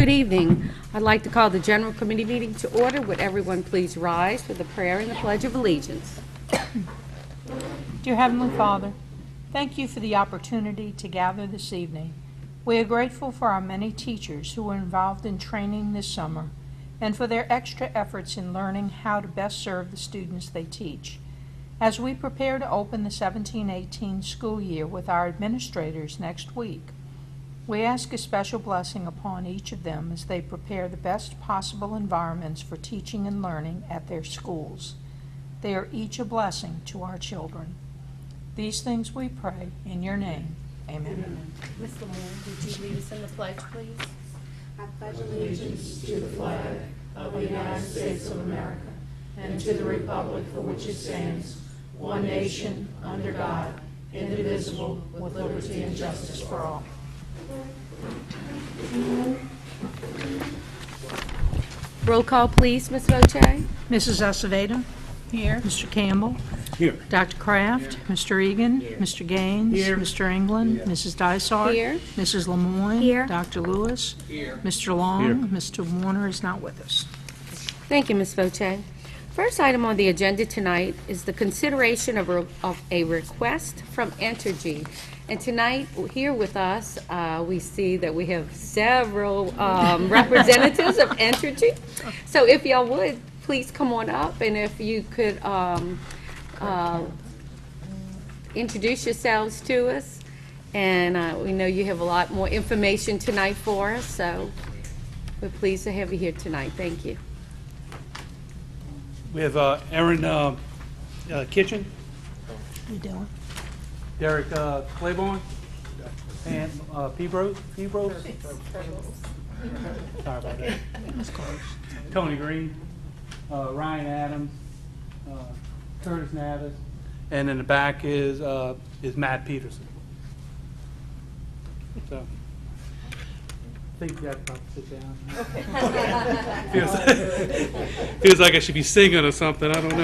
Good evening. I'd like to call the General Committee meeting to order. Would everyone please rise for the prayer and the Pledge of Allegiance? Dear Heavenly Father, thank you for the opportunity to gather this evening. We are grateful for our many teachers who were involved in training this summer and for their extra efforts in learning how to best serve the students they teach. As we prepare to open the 17-18 school year with our administrators next week, we ask a special blessing upon each of them as they prepare the best possible environments for teaching and learning at their schools. They are each a blessing to our children. These things we pray in your name. Amen. Ms. Lamore, would you lead us in the pledge, please? I pledge allegiance to the flag of the United States of America and to the republic for which it stands, one nation, under God, indivisible, with liberty and justice for all. Roll call, please, Ms. Voitier. Mrs. Acevedo? Here. Mr. Campbell? Here. Dr. Kraft? Mr. Egan? Here. Mr. Gaines? Here. Mr. England? Here. Mrs. Dysart? Here. Mrs. Lemoyne? Here. Dr. Lewis? Here. Mr. Long? Here. Mr. Warner is not with us. Thank you, Ms. Voitier. First item on the agenda tonight is the consideration of a request from Entergy. And tonight, here with us, we see that we have several representatives of Entergy. So if y'all would, please come on up, and if you could introduce yourselves to us. And we know you have a lot more information tonight for us, so we're pleased to have you here tonight. Thank you. We have Aaron Kitchen, You doing? Derek Claiborne, and Peebrose. Sorry about that. Tony Green, Ryan Adams, Curtis Navis, and in the back is Matt Peterson. So I think you have to sit down. Feels like I should be singing or something. I don't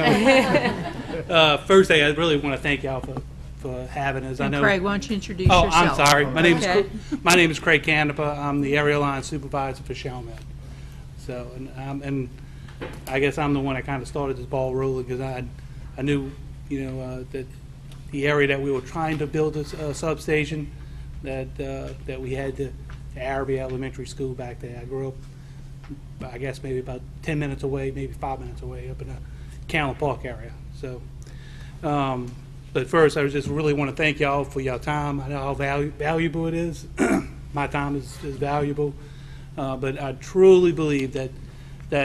know. First thing, I really want to thank y'all for having us. I know. Craig, why don't you introduce Oh, yourself? I'm sorry. My name is Craig Canepa. I'm the area line supervisor for Chalmette. So, and I guess I'm the one that kind of started this ball rolling because I knew, that the area that we were trying to build a substation that we had the Araby Elementary School back there. I grew up, I guess maybe about 10 minutes away, maybe 5 minutes away, up in the Cannon Park area. So, but first, I just really want to thank y'all for your time. I know how valuable it is. My time is valuable, but I truly believe that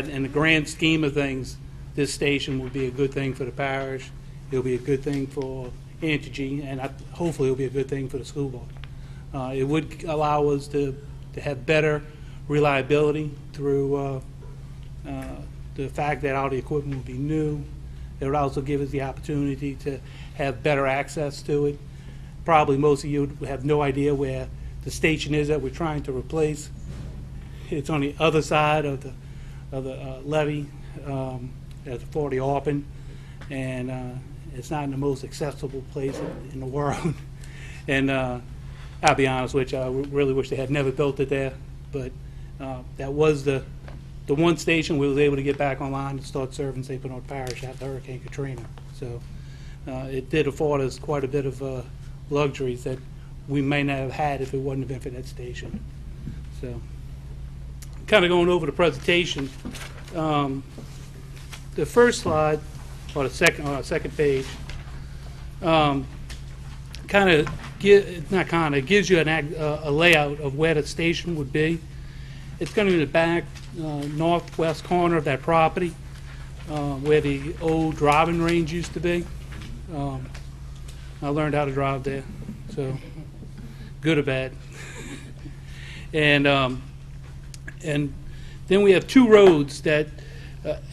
in the grand scheme of things, this station will be a good thing for the parish. It'll be a good thing for Entergy, and hopefully it'll be a good thing for the school board. It would allow us to have better reliability through the fact that all the equipment will be new. It would also give us the opportunity to have better access to it. Probably most of you have no idea where the station is that we're trying to replace. It's on the other side of the levee at the 40 Orpin, and it's not in the most accessible place in the world. And I'll be honest with you, I really wish they had never built it there, but that was the one station we was able to get back online and start serving St. Bernard Parish after Hurricane Katrina. So it did afford us quite a bit of luxuries that we may not have had if it wouldn't have been for that station. So kind of going over the presentation, the first slide, or the second page, it gives you a layout of where the station would be. It's going to be in the back northwest corner of that property, where the old driving range used to be. I learned how to drive there, so good or bad. And then we have two roads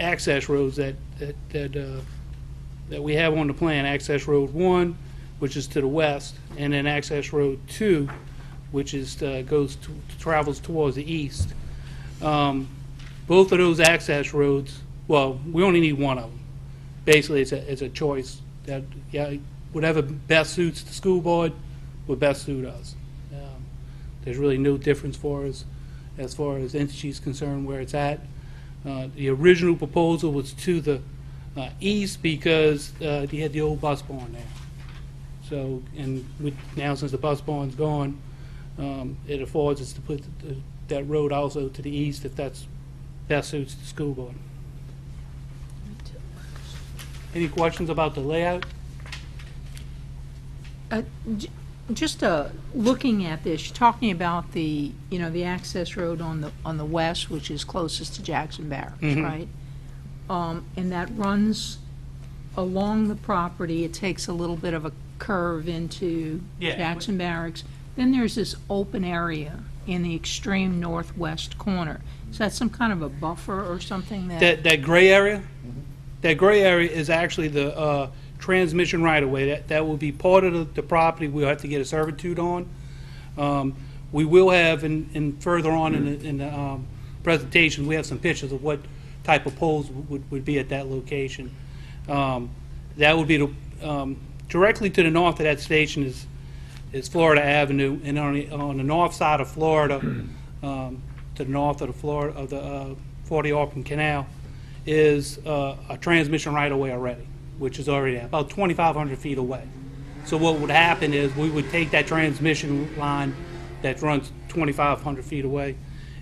access roads that we have on the plan. Access Road 1, which is to the west, and then Access Road 2, which is travels towards the east. Both of those access roads, well, we only need one of them. Basically, it's a choice that whatever best suits the school board would best suit us. There's really no difference for us as far as Entergy is concerned, where it's at. The original proposal was to the east because they had the old bus barn there. So, and now since the bus barn's gone, it affords us to put that road also to the east if that's best suits the school board. Any questions about the layout? Just looking at this, you're talking about the, the access road on the west, which is closest to Jackson Barracks, right? And that runs along the property. It takes a little bit of a curve into Jackson Barracks. Then there's this open area in the extreme northwest corner. Is that some kind of a buffer or something That gray area? That gray area is actually the transmission right-of-way. That will be part of the property we'll have to get a servitude on. We will have, and further on in the presentation, we have some pictures of what type of poles would be at that location. That would be directly to the north of that station is Florida Avenue, and on the north side of Florida, to the north of the 40 Orphan Canal, is a transmission right-of-way already, which is already about 2,500 feet away. So what would happen is we would take that transmission line that runs 2,500 feet away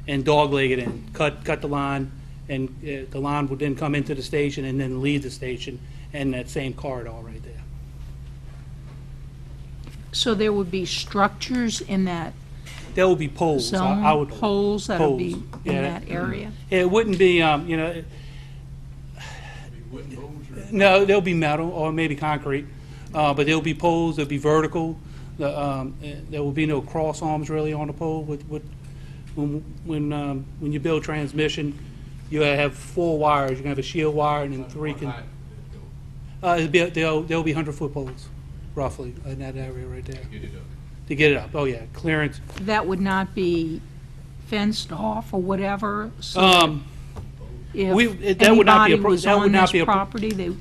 and dogleg it in, cut the line, and the line would then come into the station and then leave the station in that same corridor right there. So there would be structures in that There will be poles. zone, I would poles that would be poles, in yeah. that area? It wouldn't be, no, there'll be metal or maybe concrete, but there'll be poles. There'll be vertical. There will be no cross arms really on the pole. When you build transmission, you have 4 wires. You can have a shield wire and then 3 can. There'll be 100-foot poles, roughly, in that area right there. To get it up. Oh yeah, clearance. That would not be fenced off or whatever? So if that would not be a anybody was that would on not this be a property,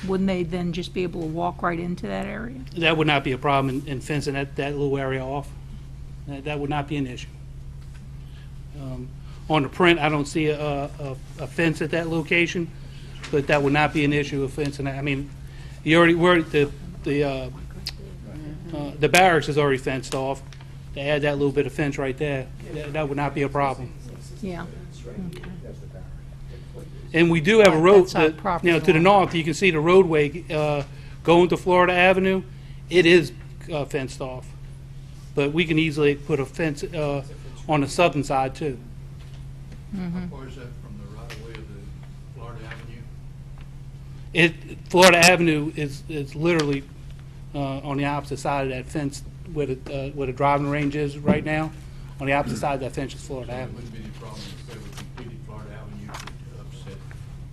wouldn't they then just be able to walk right into that area? that would not be a problem in fencing that little area off. That would not be an issue. On the print, I don't see a fence at that location, but that would not be an issue of fencing. I mean, you already the barracks is already fenced off. To add that little bit of fence right there, that would not be a problem. Yeah. Okay. And we do have a road That's our that, property to the line. north, you can see the roadway going to Florida Avenue. It is fenced off. But we can easily put a fence on the southern side too. How far is that from the right of way of the Florida Avenue? Florida Avenue is literally on the opposite side of that fence where the driving range is right now. On the opposite side of that fence is Florida That Avenue. wouldn't be any problem if they were completed Florida Avenue to upset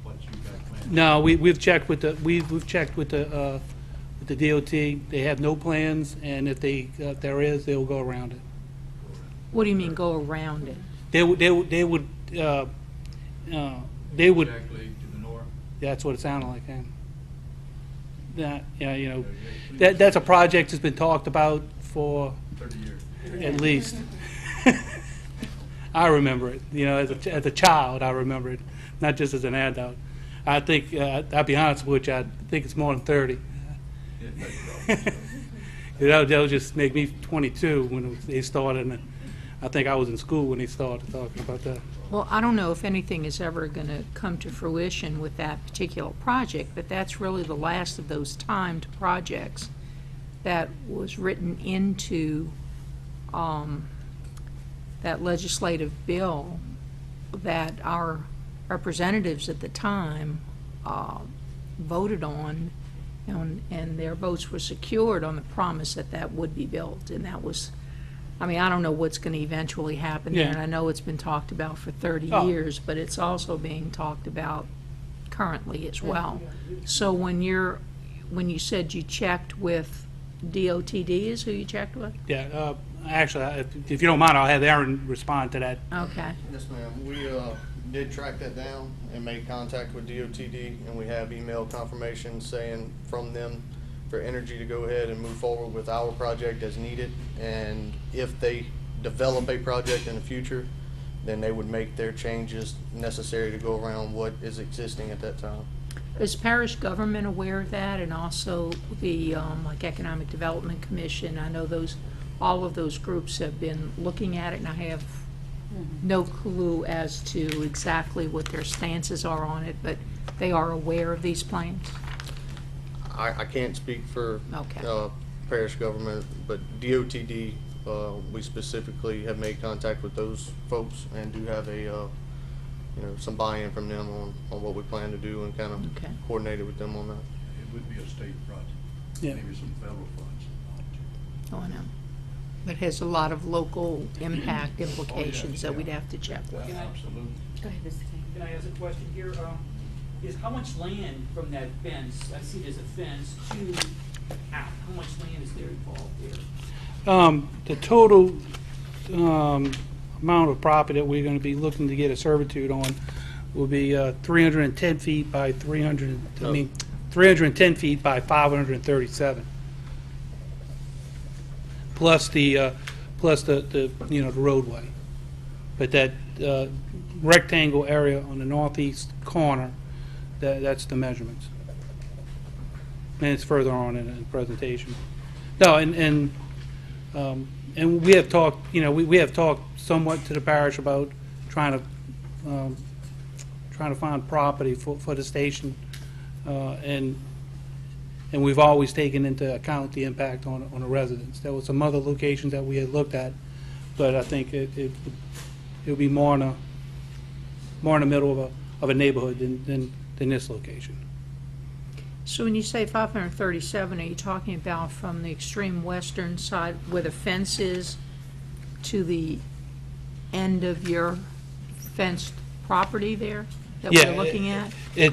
what you got planned. No, we've checked with the DOT. They have no plans, and if there is, they'll go around it. What do you mean, go around it? They would Exactly to the north. That's what it sounded like, that's a project that's been talked about for 30 years. at least. I remember it, as a child, I remember it, not just as an adult. I think, I'll be honest with you, I think it's more than 30. That'll just make me 22 when they started, and I think I was in school when they started talking about that. Well, I don't know if anything is ever going to come to fruition with that particular project, but that's really the last of those timed projects that was written into that legislative bill that our representatives at the time voted on, and their votes were secured on the promise that that would be built. And that was, I mean, I don't know what's going to eventually happen there, Yeah. and I know it's been talked about for 30 Oh. years, but it's also being talked about currently as well. So when you said you checked with DOTD is who you checked with? Yeah, actually, if you don't mind, I'll have Aaron respond to that. Okay. Yes, ma'am. We did track that down and made contact with DOTD, and we have email confirmation saying from them for Energy to go ahead and move forward with our project as needed. And if they develop a project in the future, then they would make their changes necessary to go around what is existing at that time. Is parish government aware of that, and also the, like Economic Development Commission? I know all of those groups have been looking at it, and I have no clue as to exactly what their stances are on it, but they are aware of these plans? I can't speak for Okay. parish government, but DOTD, we specifically have made contact with those folks and do have a some buy-in from them on what we plan to do, and kind of Okay. coordinated with them on that. It would be a state project, Yeah. maybe some federal funds. Oh, I know. But it has a lot of local impact implications that we'd have to check with. Absolutely. Go ahead, Mr. King. Can I ask a question here? Is how much land from that fence, I see there's a fence, to out? How much land is there involved there? The total amount of property that we're going to be looking to get a servitude on will be 310 feet by 310 feet by 537. Plus the the roadway. But that rectangle area on the northeast corner, that's the measurements. And it's further on in the presentation. No, and we have talked, we have talked somewhat to the parish about trying to find property for the station, and we've always taken into account the impact on the residents. There were some other locations that we had looked at, but I think it would be more in the middle of a neighborhood than this location. So when you say 537, are you talking about from the extreme western side where the fence is to the end of your fenced property there that Yeah, we're looking at? And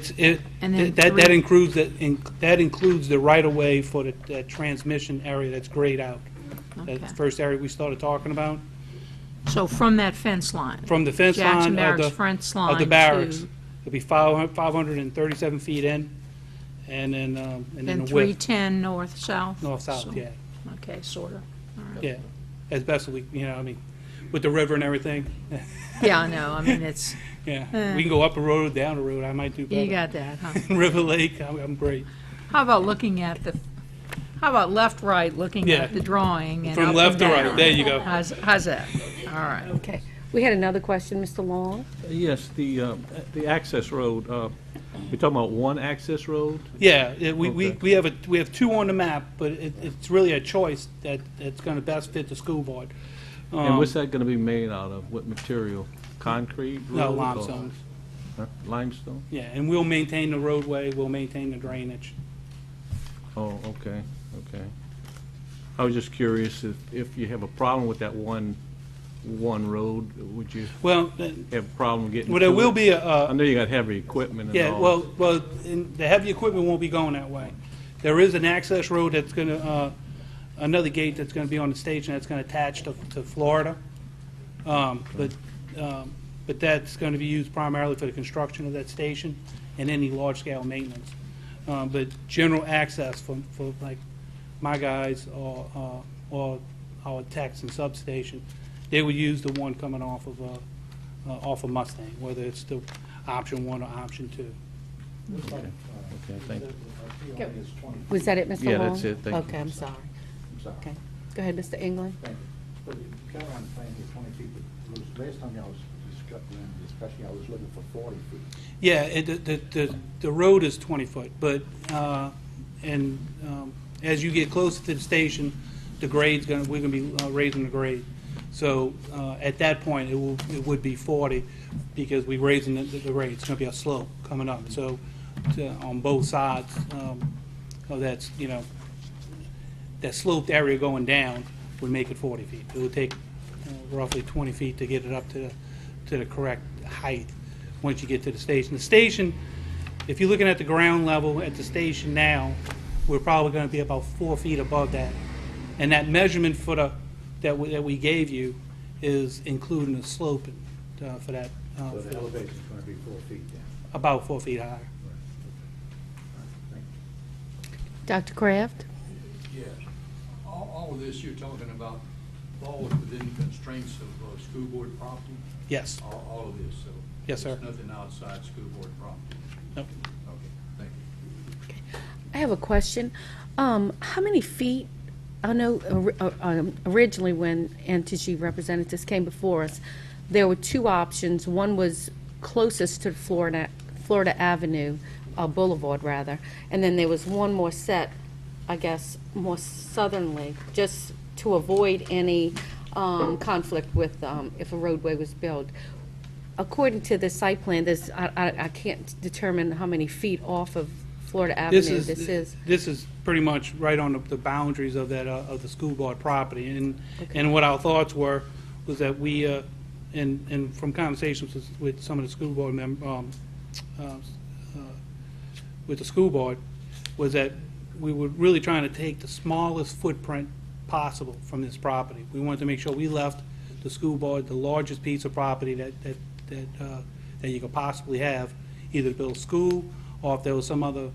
then That includes the right of way for the transmission area that's grayed out. Okay. That first area we started talking about, So from that fence line? from the fence Jackson line Barracks of fence line the barracks, to- it'll be 537 feet in, and then And the width, 310 north-south? north-south, So- yeah, Okay, sort of. All right. yeah, as best as we, with the river and everything, Yeah, I know, I mean, it's, yeah. We can go up a road, down a road, I might do better. you got that, huh? River Lake, I'm great. How about left, right, looking Yeah. at the drawing and From up left to and right, down? there you go. How's that? All right. Okay. We had another question, Mr. Long. Yes, the access road, we're talking about one access road? Yeah, Okay. we have two on the map, but it's really a choice that's going to best fit the school board. And what's that gonna be made out of? What material? Concrete? No, road, or- limestone. Huh? Limestone? Yeah, and we'll maintain the roadway, we'll maintain the drainage. Oh, okay. I was just curious if you have a problem with that one road, would you Well, have a problem getting well, there to will it? be I know you got heavy equipment and yeah, all. well, the heavy equipment won't be going that way. There is an access road that's going to, another gate that's going to be on the station that's going to attach to Florida. But that's going to be used primarily for the construction of that station and any large-scale maintenance. But general access for like my guys or our techs and substation, they would use the one coming off of Mustang, whether it's the option 1 or option 2. Okay, thank you. Was that it, Mr. Long? Yeah, that's it. Thank you. Okay, I'm sorry. Okay. Go ahead, Mr. England. Thank you. But Caroline saying the 20 feet, but it was last time y'all was discussing, I was looking for 40 feet. Yeah, the road is 20 foot, but, as you get closer to the station, we're gonna be raising the grade. So, at that point, it would be 40, because we're raising the grade. It's gonna be a slope coming up, so, on both sides, of that, that sloped area going down would make it 40 feet. It would take roughly 20 feet to get it up to the correct height once you get to the station. The station, if you're looking at the ground level at the station now, we're probably going to be about 4 feet above that. And that measurement that we gave you is including the slope for that. So the elevation's going to be 4 feet down. About 4 feet higher. Right. Thank you. Dr. Kraft? Yes. All of this you're talking about falls within constraints of school board property? Yes. All of this, so? Yes, sir. There's nothing outside school board property? Nope. Okay, thank you. I have a question. How many feet, I know originally when NTG representatives came before us, there were two options. One was closest to Florida Avenue, Boulevard rather, and then there was one more set, I guess, more southerly, just to avoid any conflict with if a roadway was built. According to the site plan, I can't determine how many feet off of Florida Avenue this is. This is pretty much right on the boundaries of that, of the school board property. And what our thoughts was that we, and from conversations with some of the school board with the school board, was that we were really trying to take the smallest footprint possible from this property. We wanted to make sure we left the school board the largest piece of property that you could possibly have, either to build a school or if there was some other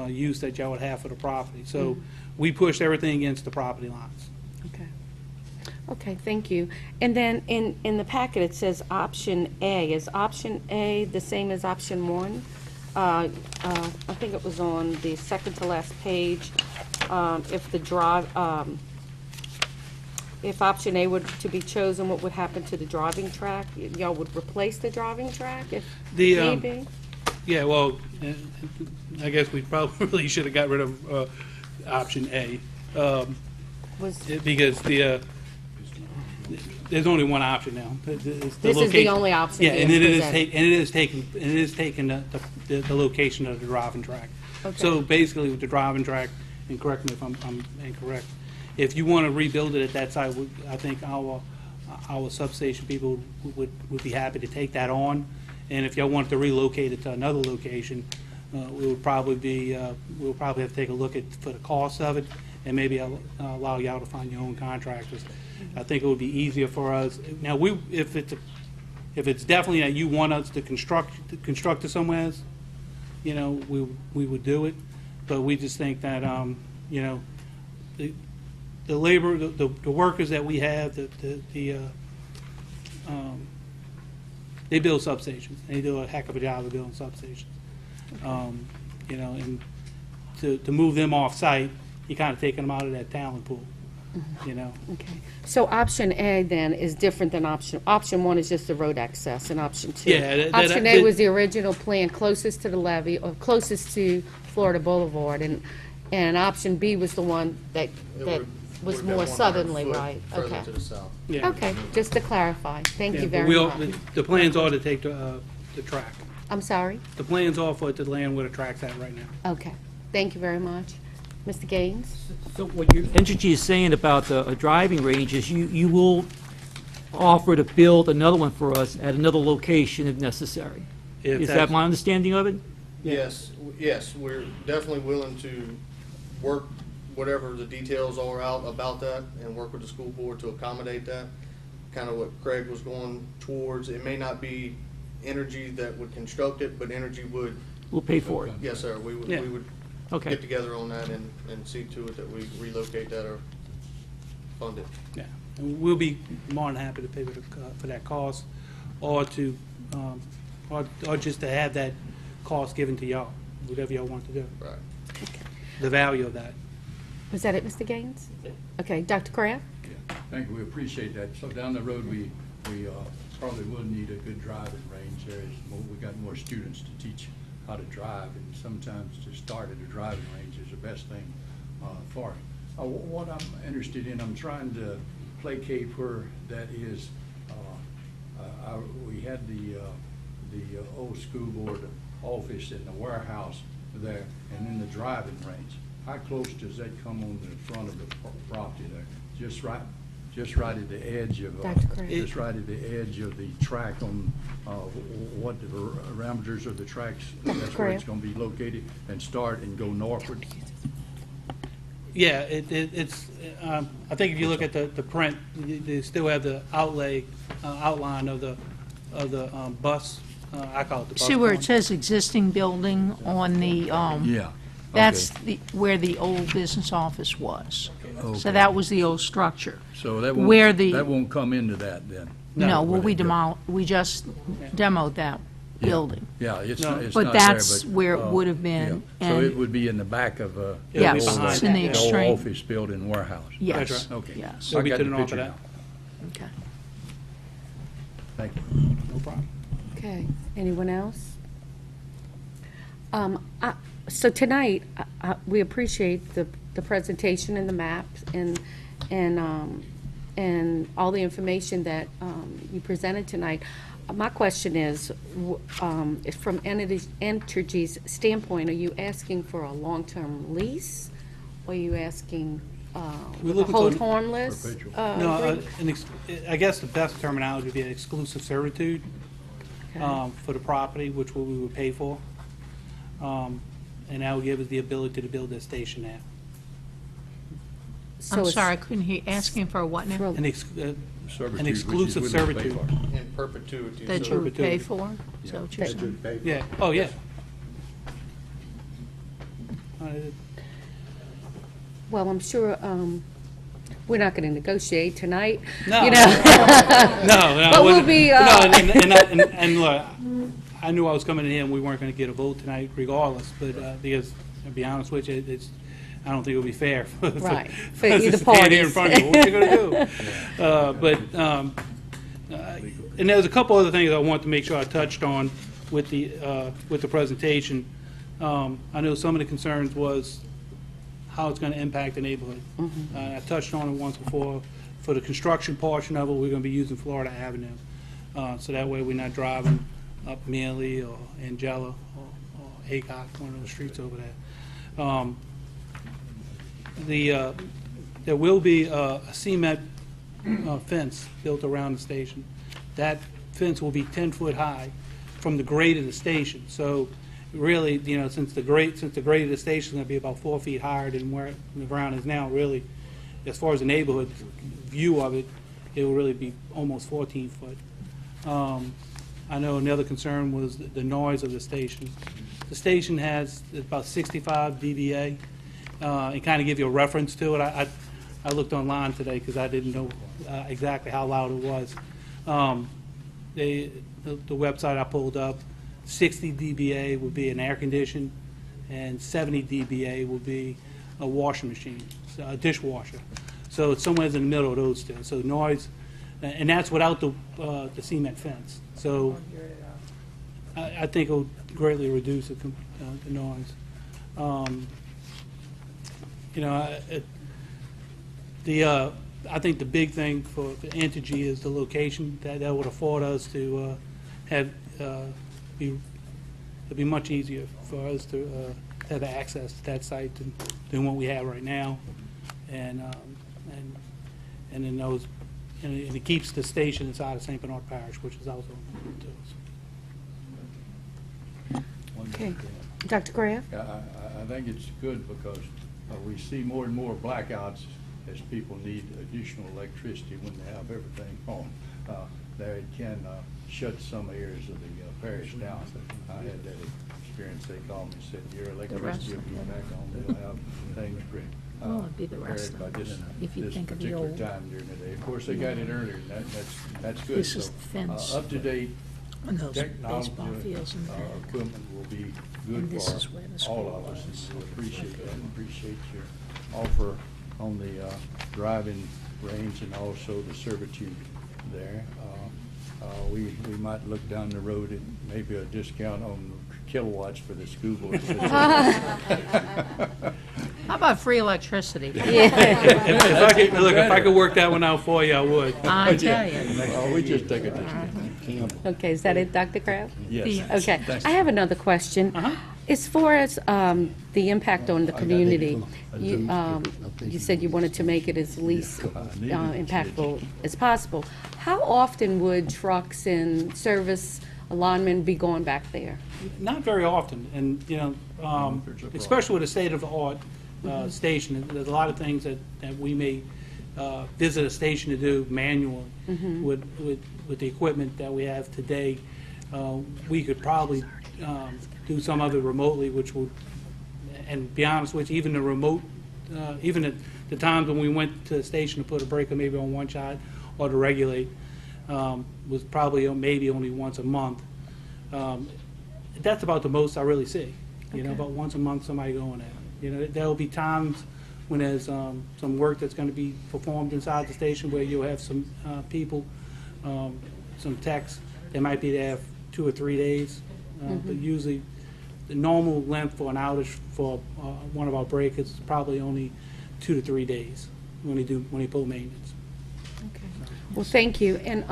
use that y'all would have for the property. So we pushed everything against the property lines. Okay. Okay, thank you. And then in the packet, it says option A. Is option A the same as option 1? I think it was on the second to last page. If the drive, if option A were to be chosen, what would happen to the driving track? Y'all would replace the driving track if need be? Yeah, well, I guess we probably should have got rid of option A, because there's only one option now. This is the only option Yeah, and being it is presented. taking the location of the driving track. Okay. So basically, with the driving track, and correct me if I'm incorrect, if you want to rebuild it at that site, I think our substation people would be happy to take that on. And if y'all wanted to relocate it to another location, we'll probably have to take a look for the cost of it, and maybe allow y'all to find your own contractors. I think it would be easier for us. Now, if it's definitely that you want us to construct it somewhere, you know, we would do it. But we just think that you know, the labor, the workers that we have, they build substations. They do a heck of a job of building substations. You know, and to move them off-site, you're kind of taking them out of that talent pool, you know. Okay. So option A then is different than option 1 is just the road access, and option 2. Yeah, Option A was the original plan closest to the levee or closest to Florida Boulevard, and option B was the one that was Would've more been 100 southerly, foot right? Further Okay. to the south. Yeah. Okay, just to clarify. Thank Yeah, you but very much. the plans are to take the track. I'm sorry? The plans are for it to land where the track's at right now. Okay. Thank you very much. Mr. Gaines? So what your Entergy is saying about the driving range is you will offer to build another one for us at another location if necessary. If Is that that's- my understanding of it? Yes, we're definitely willing to work whatever the details are out about that and work with the school board to accommodate that. Kind of what Craig was going towards. It may not be Energy that would construct it, but Energy would, We'll pay for it. yes, sir, we would, Yeah. we would Okay. get together on that and see to it that we relocate that or fund it. Yeah, and we'll be more than happy to pay for that cost, or to, or just to have that cost given to y'all, whatever y'all want to do. Right. The value of that. Was that it, Mr. Gaines? Okay, Dr. Kraft? Thank you, we appreciate that. So down the road, we probably will need a good driving range. We got more students to teach how to drive, and sometimes to start at a driving range is the best thing for it. What I'm interested in, I'm trying to placate where that is. We had the old school board office in the warehouse there, and then the driving range. How close does that come on the front of the property there? Just right at the edge of, Dr. Craig. just right at the edge of the track on, what the parameters of the tracks, that's where it's Craig. gonna be located, and start and go northward? Yeah, it's, I think if you look at the print, they still have the outline of the bus, I call it the bus. See where it barn. says existing building on the, Yeah. that's where the old business office was. So that was the old structure. So that where won't, the- that won't come into that then? No, well, Where they do- we just demoed that Yeah. building. Yeah, it's No. not, it's But not there, that's but, where it would have been, yeah. So and- it would be in the back of It'll be Yes, behind it's in the that, yeah. the old extreme, office building warehouse. yes, That's Okay. yes, It'll I be got to the the north of picture that. now. okay. Thank you. No problem. Okay, anyone else? So tonight, we appreciate the presentation and the maps and all the information that you presented tonight. My question is, from Entergy's standpoint, are you asking for a long-term lease? Or are you asking We're a looking hold for harmless? Perpetual. No, I guess the best terminology would be an exclusive servitude for the property, which we would pay for. And that would give us the ability to build that station there. So I'm it's- sorry, I couldn't hear, asking for what now? Well, An Servitude, An which is exclusive willing to pay servitude. for it. In perpetuity. That so- you would pay perpetuity. for? Is that what you're That saying? you pay for. Yeah, oh, yeah. Well, I'm sure, we're not going to negotiate tonight. No. You know? No, But it we'll wasn't- be, No, and look, I knew I was coming in here and we weren't going to get a vote tonight regardless, but because, to be honest with you, I don't think it would be fair for Right, for for us to either stand here in parties. front of you. What you going to do? And there was a couple other things I want to make sure I touched on with the presentation. I know some of the concerns was how it's going to impact the neighborhood. I touched on it once before. For the construction portion of it, we're going to be using Florida Avenue. So that way we're not driving up Mealy or Angela or Aycock, one of those streets over there. There will be a cement fence built around the station. That fence will be 10 foot high from the grade of the station. So really, since the grade of the station is going to be about 4 feet higher than where the ground is now, really, as far as the neighborhood view of it, it will really be almost 14 foot. I know another concern was the noise of the station. The station has about 65 dBA. And kind of give you a reference to it, I looked online today because I didn't know exactly how loud it was. The website I pulled up, 60 dBA would be an air condition, and 70 dBA would be a washing machine, so a dishwasher. So it's somewhere in the middle of those two. So noise, and that's without the cement fence. So I think it will greatly reduce the noise. I think the big thing for Entergy is the location. That would afford us to it'd be much easier for us to have access to that site than what we have right now, and then those, and it keeps the station inside of St. Bernard Parish, which is also important to us. Okay. Dr. Graff? I think it's good because we see more and more blackouts as people need additional electricity when they have everything on. There it can shut some areas of the parish down. I had that experience. They called me and said, your electricity will be back on. They'll have things pretty. Well, it'd be the rest of by it, this, if you this think of the particular old- time during the day. Of course, they got it earlier, and that's good. This is So, the fence. Up to date And those technology, baseball fields in the back. equipment will be good And this for is where the all school of us. was. And we appreciate that, and appreciate your offer on the driving range and also the servitude there. We might look down the road at maybe a discount on kilowatts for the school board. How about free electricity? If I could work that one out for you, I would. I tell you. Oh, we just take a discount. Okay, is that it, Dr. Kraft? Yes. Okay, Thanks. I have another question. As far as the impact on the community, you said you wanted to make it as least impactful as possible. How often would trucks and service linemen be going back there? Not very often, and, especially with a state-of-the-art station, there's a lot of things that we may visit a station to do manually. With the equipment that we have today, we could probably do some of it remotely, which would, and be honest with you, even the remote, even the times when we went to the station to put a breaker maybe on one side or to regulate was probably maybe only once a month. That's about the most I really see. You know, about once a month somebody going there. You know, there will be times when there's some work that's going to be performed inside the station where you'll have some people, some techs, they might be there 2 or 3 days, but usually the normal length for an outage for one of our breakers is probably only 2 to 3 days when they pull maintenance. Okay. Well, thank you. And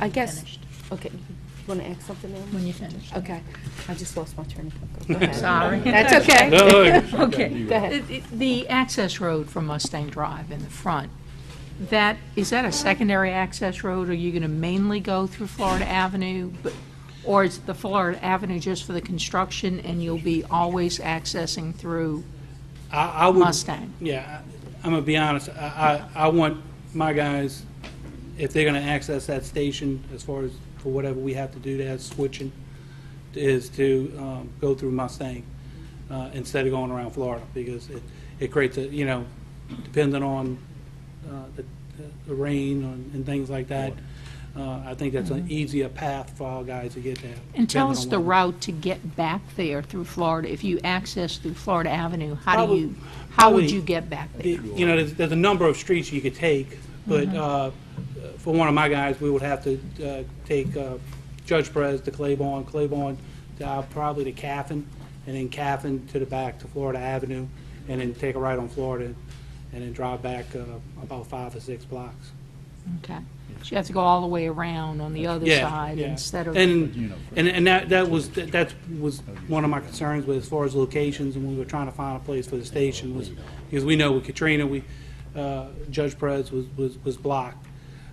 I guess, Finished. okay, you want to ask something else? When you finish. Okay. I just lost my train of thought. Go ahead. Sorry. That's okay. No, Okay. Go ahead. The access road from Mustang Drive in the front, is that a secondary access road? Are you going to mainly go through Florida Avenue? Or is the Florida Avenue just for the construction and you'll be always accessing through I would, Mustang? Yeah, I'm gonna be honest. I want my guys, if they're gonna access that station, as far as for whatever we have to do there, switching, is to go through Mustang instead of going around Florida, because it creates a, you know, depending on the rain and things like that. I think that's an easier path for our guys to get there. And tell us depending the on what- route to get back there through Florida. If you access through Florida Avenue, how would Probably- you get back there? You know, there's a number of streets you could take, but for one of my guys, we would have to take Judge Perez to Claiborne to probably to Caffin, and then Caffin to the back to Florida Avenue, and then take a right on Florida, and then drive back about 5 or 6 blocks. Okay. So you have to go all the way around on the other side instead of... And that was one of my concerns with, as far as locations, and we were trying to find a place for the station, was because we know with Katrina, Judge Perez was blocked.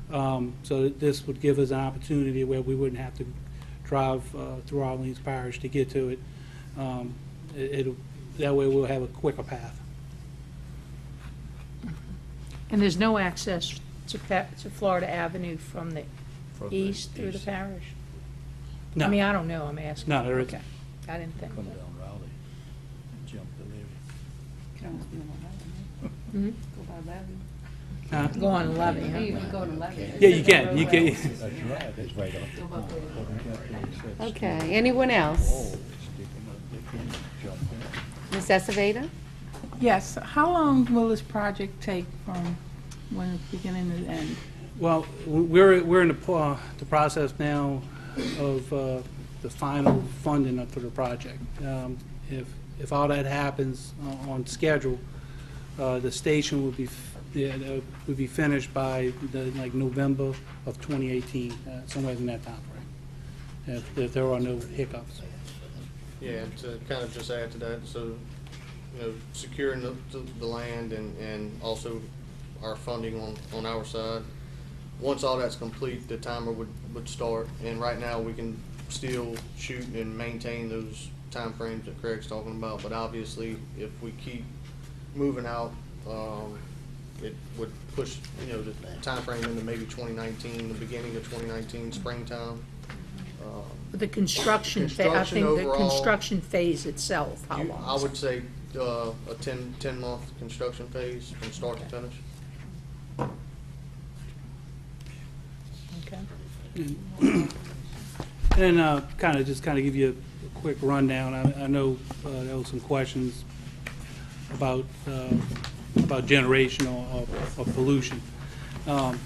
So this would give us an opportunity where we wouldn't have to drive through Orleans Parish to get to it. That way we'll have a quicker path. And there's no access to Florida Avenue from the east through the parish? No. I mean, I don't know, I'm asking. No, there isn't. Okay. I didn't think Come that. down Raleigh, jump the levee. Go on Levy, huh? You can go to Levy. Yeah, you can. You can. That's right, that's right off. Okay, anyone else? Ms. Aceveda? Yes, how long will this project take from when it's beginning to end? Well, we're in the process now of the final funding for the project. If all that happens on schedule, the station would be finished by like November of 2018, somewhere in that time frame, if there are no hiccups. Yeah, to kind of just add to that, so, you know, securing the land and also our funding on our side. Once all that's complete, the timer would start, and right now we can still shoot and maintain those time frames that Craig's talking about, but obviously if we keep moving out, it would push, you know, the time frame into maybe 2019, the beginning of 2019, springtime. But the construction phase, I Construction think the overall- construction phase itself, how long? I would say a 10-month construction phase from start to finish. Okay. And kind of give you a quick rundown. I know there were some questions about generation or pollution.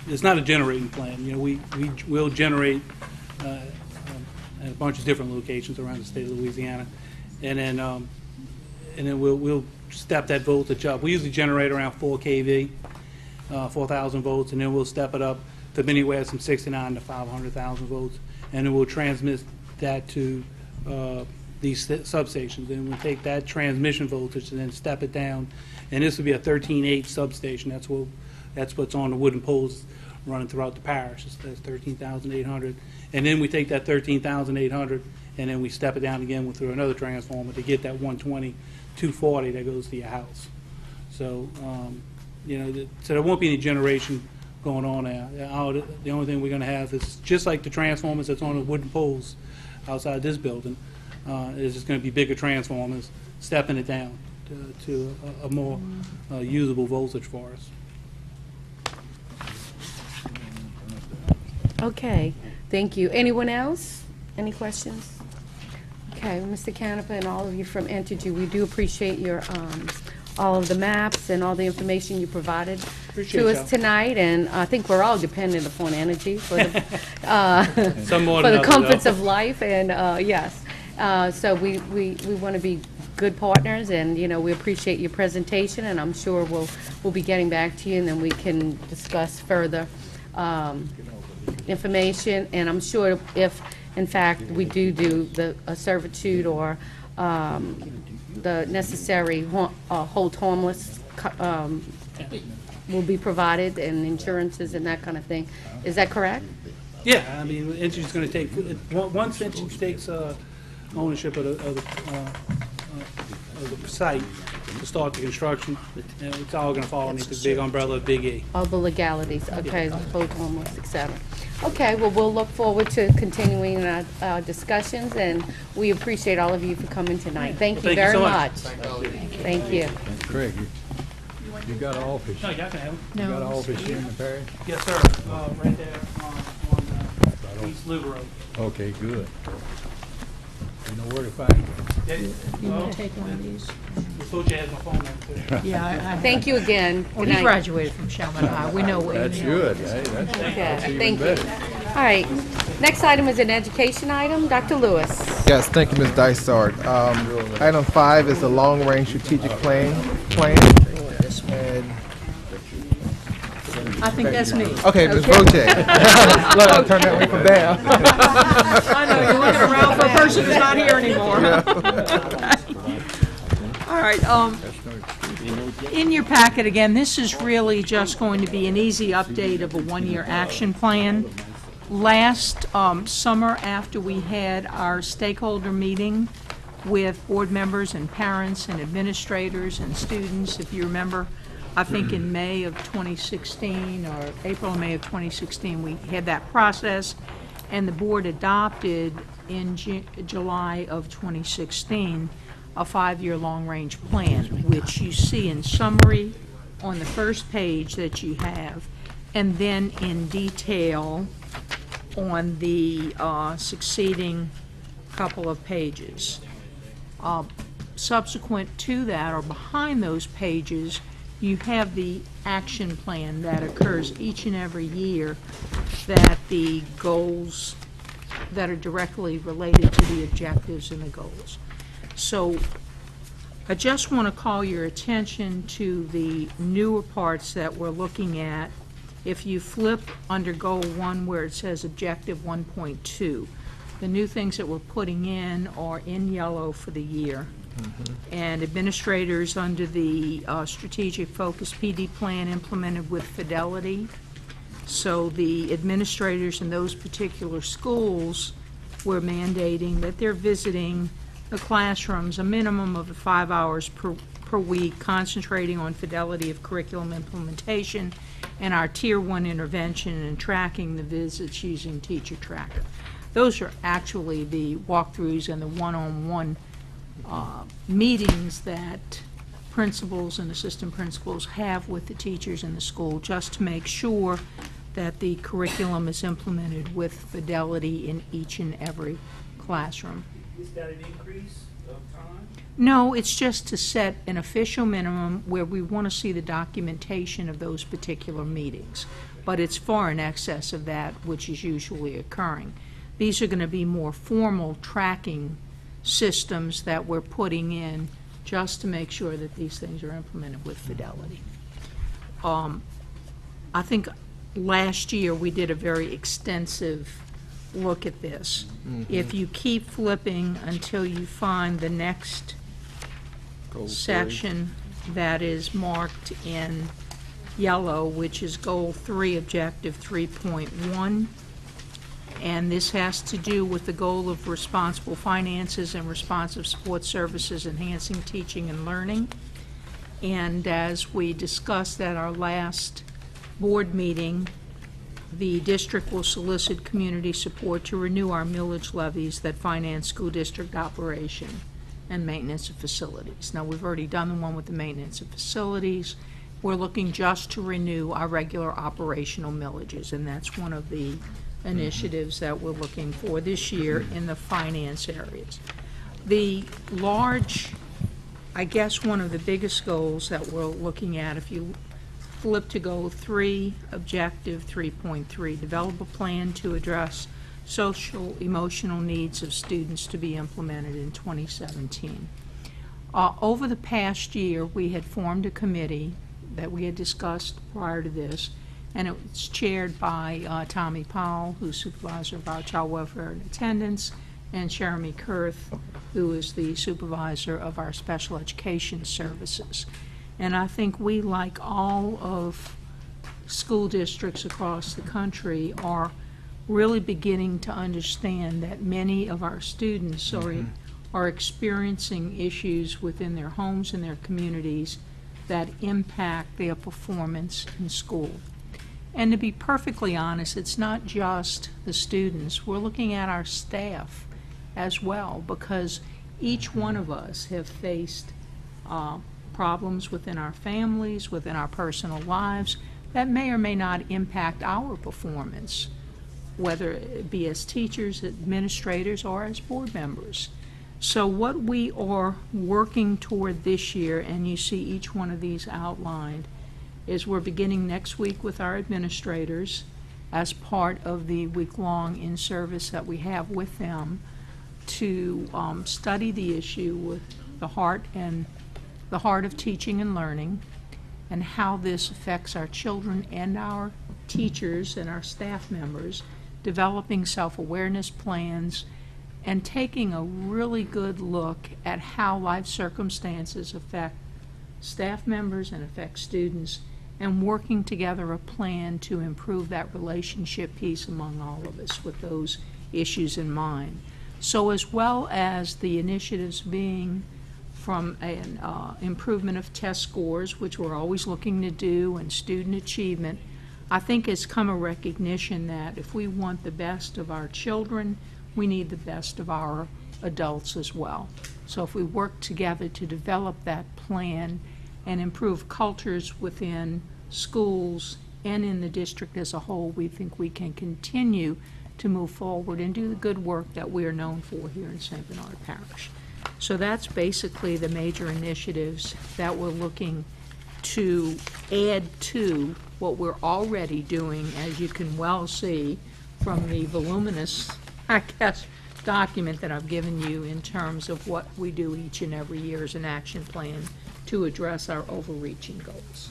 It's not a generating plant. You know, we will generate at a bunch of different locations around the state of Louisiana, and then we'll step that voltage up. We usually generate around 4 kV, 4,000 volts, and then we'll step it up to anywhere from 69 to 500,000 volts, and then we'll transmit that to these substations. And we'll take that transmission voltage and then step it down, and this will be a 13.8 substation. That's what's on the wooden poles running throughout the parish. That's 13,800. And then we take that 13,800 and then we step it down again through another transformer to get that 120, 240 that goes to your house. So, you know, so there won't be any generation going on there. The only thing we're going to have is, just like the transformers that's on the wooden poles outside this building, is just going to be bigger transformers stepping it down. to a more usable voltage for us. Okay, thank you. Anyone else? Any questions? Okay, Mr. Canepa and all of you from Entergy, we do appreciate your, all of the maps and all the information you provided Appreciate to y'all. us tonight, and I think we're all dependent upon energy for the, Some more for than the others, comforts though. of life, and, yes. So we want to be good partners, and, you know, we appreciate your presentation, and I'm sure we'll be getting back to you, and then we can discuss further, information, and I'm sure if, in fact, we do a servitude or the necessary hold harmless will be provided, and insurances and that kind of thing. Is that correct? Yeah, I mean, Entergy's going to take, once Entergy takes ownership of the site to start the construction, it's all going to fall underneath the big umbrella of Big E. All the legalities, okay, hold harmless, et cetera. Okay, well, we'll look forward to continuing our discussions, and we appreciate all of you for coming tonight. Thank you Well, thank you very so much. much. Thank you. Craig, you got an office, No, y'all can have them. you got an office here in the parish? Yes, sir, right there on East Louver Road. Okay, good. You know where to find you. You want to take one of these? Voitier has my phone number, too. Yeah, Thank you again. Well, Good he night. graduated from Chalmette High. We know what you That's know. good, hey, that's Okay, even thank you. better. All right, next item is an education item. Dr. Lewis. Yes, thank you, Ms. Dysart. Item 5 is the long-range strategic plan. And, I think that's me. okay, Ms. Voitier. Look, I turned that way from down. I know, you're looking around for a person who's not here anymore. All right, in your packet, again, this is really just going to be an easy update of a one-year action plan. Last summer, after we had our stakeholder meeting with board members and parents and administrators and students, if you remember, I think in May of 2016, or April or May of 2016, we had that process, and the board adopted in July of 2016 a 5-year long-range plan, which you see in summary on the first page that you have, and then in detail on the succeeding couple of pages. Subsequent to that, or behind those pages, you have the action plan that occurs each and every year, that the goals that are directly related to the objectives and the goals. So I just want to call your attention to the newer parts that we're looking at. If you flip under Goal 1 where it says Objective 1.2, the new things that we're putting in are in yellow for the year. And administrators under the Strategic Focus PD plan implemented with fidelity. So the administrators in those particular schools were mandating that they're visiting the classrooms a minimum of 5 hours per week, concentrating on fidelity of curriculum implementation and our Tier 1 intervention and tracking the visits using Teacher Tracker. Those are actually the walkthroughs and the one-on-one meetings that principals and assistant principals have with the teachers in the school, just to make sure that the curriculum is implemented with fidelity in each and every classroom. Is that an increase of time? No, it's just to set an official minimum where we want to see the documentation of those particular meetings. But it's far in excess of that which is usually occurring. These are going to be more formal tracking systems that we're putting in just to make sure that these things are implemented with fidelity. I think last year we did a very extensive look at this. If you keep flipping until you find the next section that is marked in yellow, which is Goal 3, Objective 3.1, and this has to do with the goal of responsible finances and responsive support services enhancing teaching and learning. And as we discussed at our last board meeting, the district will solicit community support to renew our millage levies that finance school district operation. and maintenance of facilities. Now, we've already done the one with the maintenance of facilities. We're looking just to renew our regular operational millages, and that's one of the initiatives that we're looking for this year in the finance areas. The large, I guess one of the biggest goals that we're looking at, if you flip to goal 3, objective 3.3, develop a plan to address social emotional needs of students to be implemented in 2017. Over the past year, we had formed a committee that we had discussed prior to this, and it was chaired by Tommy Powell, who's supervisor of our child welfare and attendance, and Jeremy Kurth, who is the supervisor of our special education services. And I think we, like all of school districts across the country, are really beginning to understand that many of our students are experiencing issues within their homes and their communities that impact their performance in school. And to be perfectly honest, it's not just the students. We're looking at our staff as well, because each one of us have faced problems within our families, within our personal lives, that may or may not impact our performance, whether it be as teachers, administrators, or as board members. So what we are working toward this year, and you see each one of these outlined, is we're beginning next week with our administrators as part of the week-long in-service that we have with them to study the issue with the heart of teaching and learning, and how this affects our children and our teachers and our staff members, developing self-awareness plans, and taking a really good look at how life circumstances affect staff members and affect students, and working together a plan to improve that relationship piece among all of us with those issues in mind. So as well as the initiatives being from an improvement of test scores, which we're always looking to do, and student achievement, I think it's come a recognition that if we want the best of our children, we need the best of our adults as well. So if we work together to develop that plan and improve cultures within schools and in the district as a whole, we think we can continue to move forward and do the good work that we are known for here in St. Bernard Parish. So that's basically the major initiatives that we're looking to add to what we're already doing, as you can well see from the voluminous, I guess, document that I've given you in terms of what we do each and every year as an action plan to address our overreaching goals.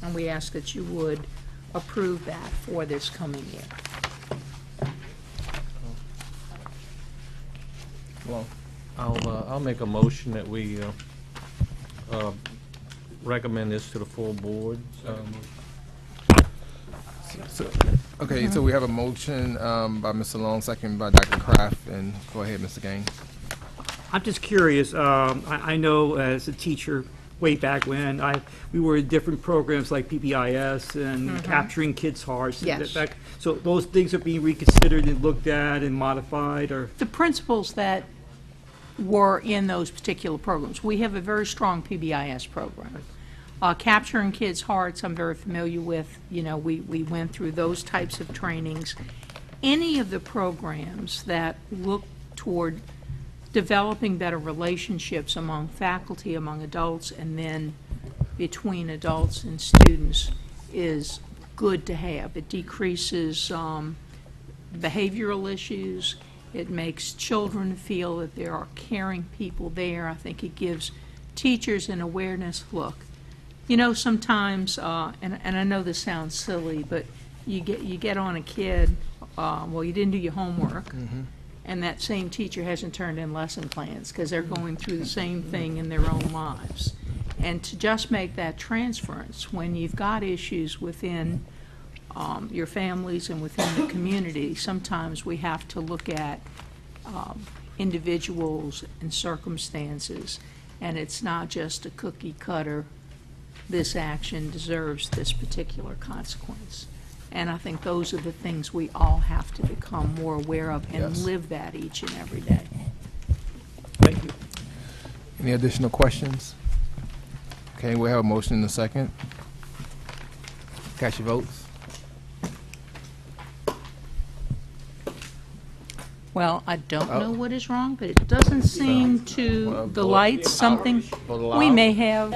And we ask that you would approve that for this coming year. Well, I'll make a motion that we recommend this to the full board. So we have a motion by Mr. Long, second by Dr. Kraft, and go ahead, Mr. Gaines. I'm just curious. I know as a teacher way back when we were in different programs like PBIS and Capturing Kids' Hearts. Yes. So those things are being reconsidered and looked at and modified, or The principles that were in those particular programs. We have a very strong PBIS program. Capturing Kids' Hearts, I'm very familiar with. You know, we went through those types of trainings. Any of the programs that look toward developing better relationships among faculty, among adults, and then between adults and students is good to have. It decreases behavioral issues. It makes children feel that there are caring people there. I think it gives teachers an awareness. Look, you know, sometimes, and I know this sounds silly, but you get on a kid, well, you didn't do your homework, and that same teacher hasn't turned in lesson plans because they're going through the same thing in their own lives. And to just make that transference when you've got issues within your families and within the community, sometimes we have to look at individuals and circumstances, and it's not just a cookie cutter, this action deserves this particular consequence. And I think those are the things we all have to become more aware of and Yes. live that each and every day. thank you. Any additional questions? Okay, we have a motion in a second. Cast your votes. Well, I don't know what is wrong, but it doesn't seem to, the lights, something, Vote we aloud. may have.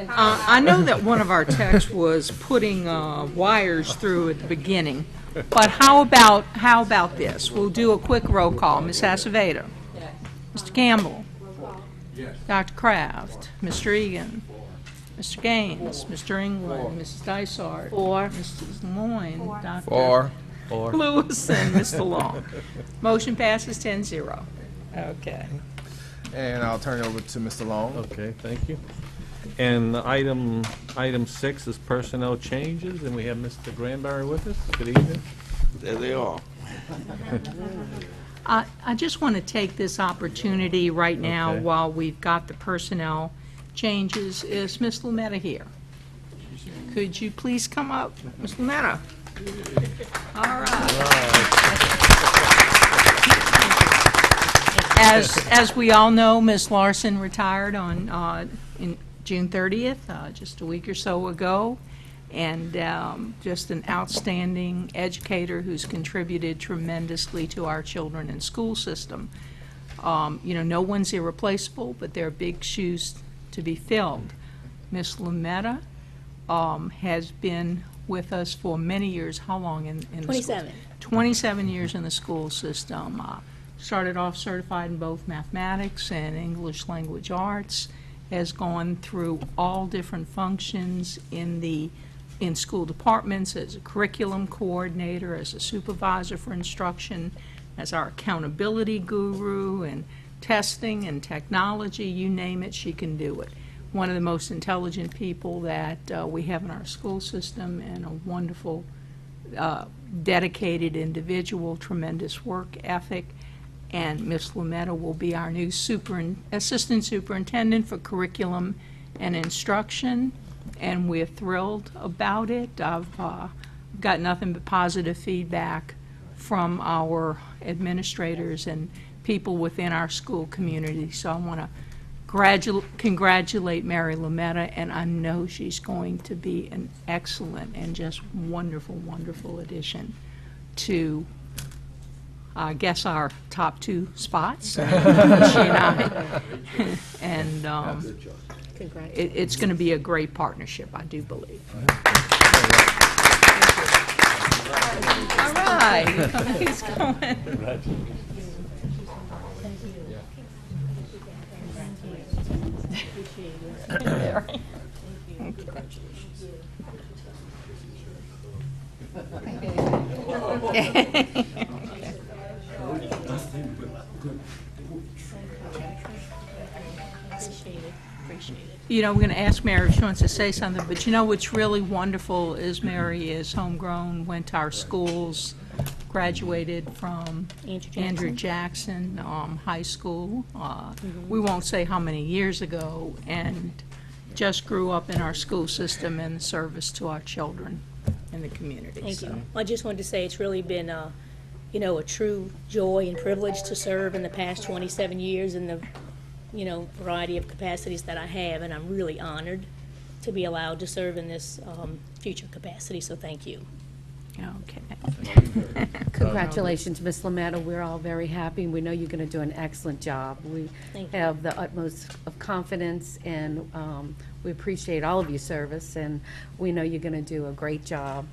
I know that one of our techs was putting wires through at the beginning, but how about this? We'll do a quick roll call. Ms. Acevedo? Mr. Campbell? Yes. Dr. Kraft? Mr. Egan? Mr. Gaines? Mr. England? Mrs. Dysart? Four. Mrs. Lemoyne? Dr. Four. Lewis and Mr. Long. Motion passes 10-0. Okay. And I'll turn it over to Mr. Long. Okay, thank you. And item 6 is personnel changes, and we have Mr. Granberry with us. Good evening. There they are. I just want to take this opportunity right now Okay. while we've got the personnel changes. Is Ms. Lumetta here? Could you please come up? Ms. Lumetta? All right. As we all know, Ms. Larson retired on in June 30th, just a week or so ago, and just an outstanding educator who's contributed tremendously to our children and school system. No one's irreplaceable, but there are big shoes to be filled. Ms. Lumetta has been with us for many years. How long in the 27. School? 27 years in the school system. Started off certified in both mathematics and English language arts. Has gone through all different functions in school departments as a curriculum coordinator, as a supervisor for instruction, as our accountability guru, and testing and technology, you name it, she can do it. One of the most intelligent people that we have in our school system, and a wonderful, dedicated individual, tremendous work ethic. And Ms. Lumetta will be our new assistant superintendent for curriculum and instruction, and we're thrilled about it. I've got nothing but positive feedback from our administrators and people within our school community. So I want to congratulate Mary Lumetta, and I know she's going to be an excellent and just wonderful, wonderful addition to, I guess, our top 2 spots, she and I. And it's going to be a great partnership, I do believe. All right. He's going. We're going to ask Mary if she wants to say something, but what's really wonderful is Mary is homegrown, went to our schools, graduated from Andrew Jackson High School. We won't say how many years ago, and just grew up in our school system in service to our children and the community. Thank you. I just wanted to say it's really been a true joy and privilege to serve in the past 27 years in the variety of capacities that I have, and I'm really honored to be allowed to serve in this future capacity, so thank you. Okay. Congratulations, Ms. Lumetta. We're all very happy. We know you're going to do an excellent job. We have the utmost of confidence, and we appreciate all of your service, and we know you're going to do a great job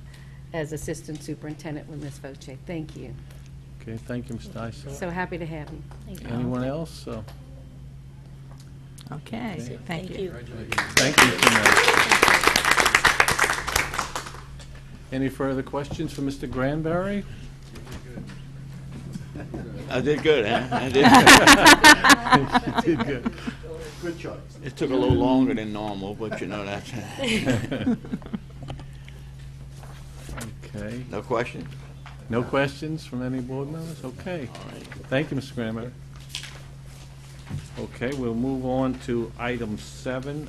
as Assistant Superintendent with Ms. Voitier. Thank you. Okay, thank you, Ms. Dysart. So happy to have you. Thank you. Anyone else? Okay, thank you. Thank you, Mary. Any further questions for Mr. Granberry? I did good, huh? I did. You did good. Good choice. It took a little longer than normal, but that's... Okay. No question? No questions from any board members? Okay. Thank you, Mr. Granberry. Okay, we'll move on to item 7,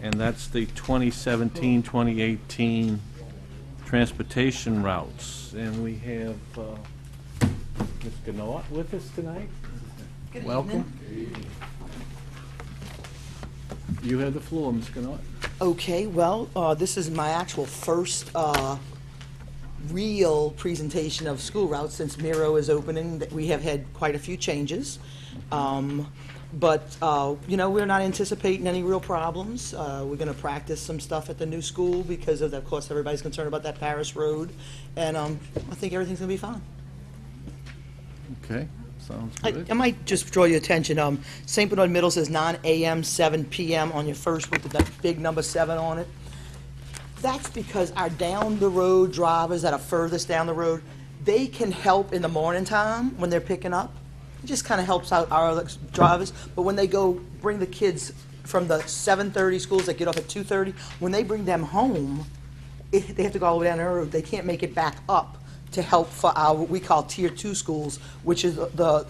and that's the 2017-2018 transportation routes. And we have Ms. Gannott with us tonight. Good Welcome. evening. You have the floor, Ms. Gannett. Okay, well, this is my actual first real presentation of school routes since Miro is opening. We have had quite a few changes. But, we're not anticipating any real problems. We're going to practice some stuff at the new school because of course, everybody's concerned about that Parish road. And I think everything's going to be fine. Okay, sounds good. I might just draw your attention. St. Bernard Middle says 9 a.m., 7 p.m. on your first with the big number 7 on it. That's because our down-the-road drivers that are furthest down the road, they can help in the morning time when they're picking up. It just kind of helps out our other drivers. But when they go bring the kids from the 7:30 schools that get off at 2:30, when they bring them home, they have to go all the way down the road. They can't make it back up to help for our, what we call Tier 2 schools, which is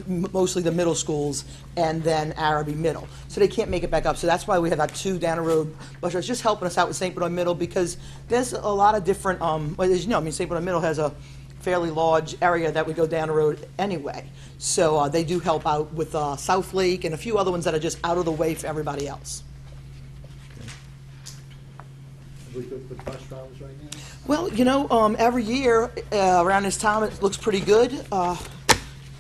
mostly the middle schools, and then Araby Middle. So they can't make it back up. So that's why we have our 2 down the road bus drivers, just helping us out with St. Bernard Middle, because there's a lot of different, as you know, St. Bernard Middle has a fairly large area that we go down the road anyway. So they do help out with South Lake and a few other ones that are just out of the way for everybody else. Are we good with bus drivers right now? Well, every year around this time it looks pretty good,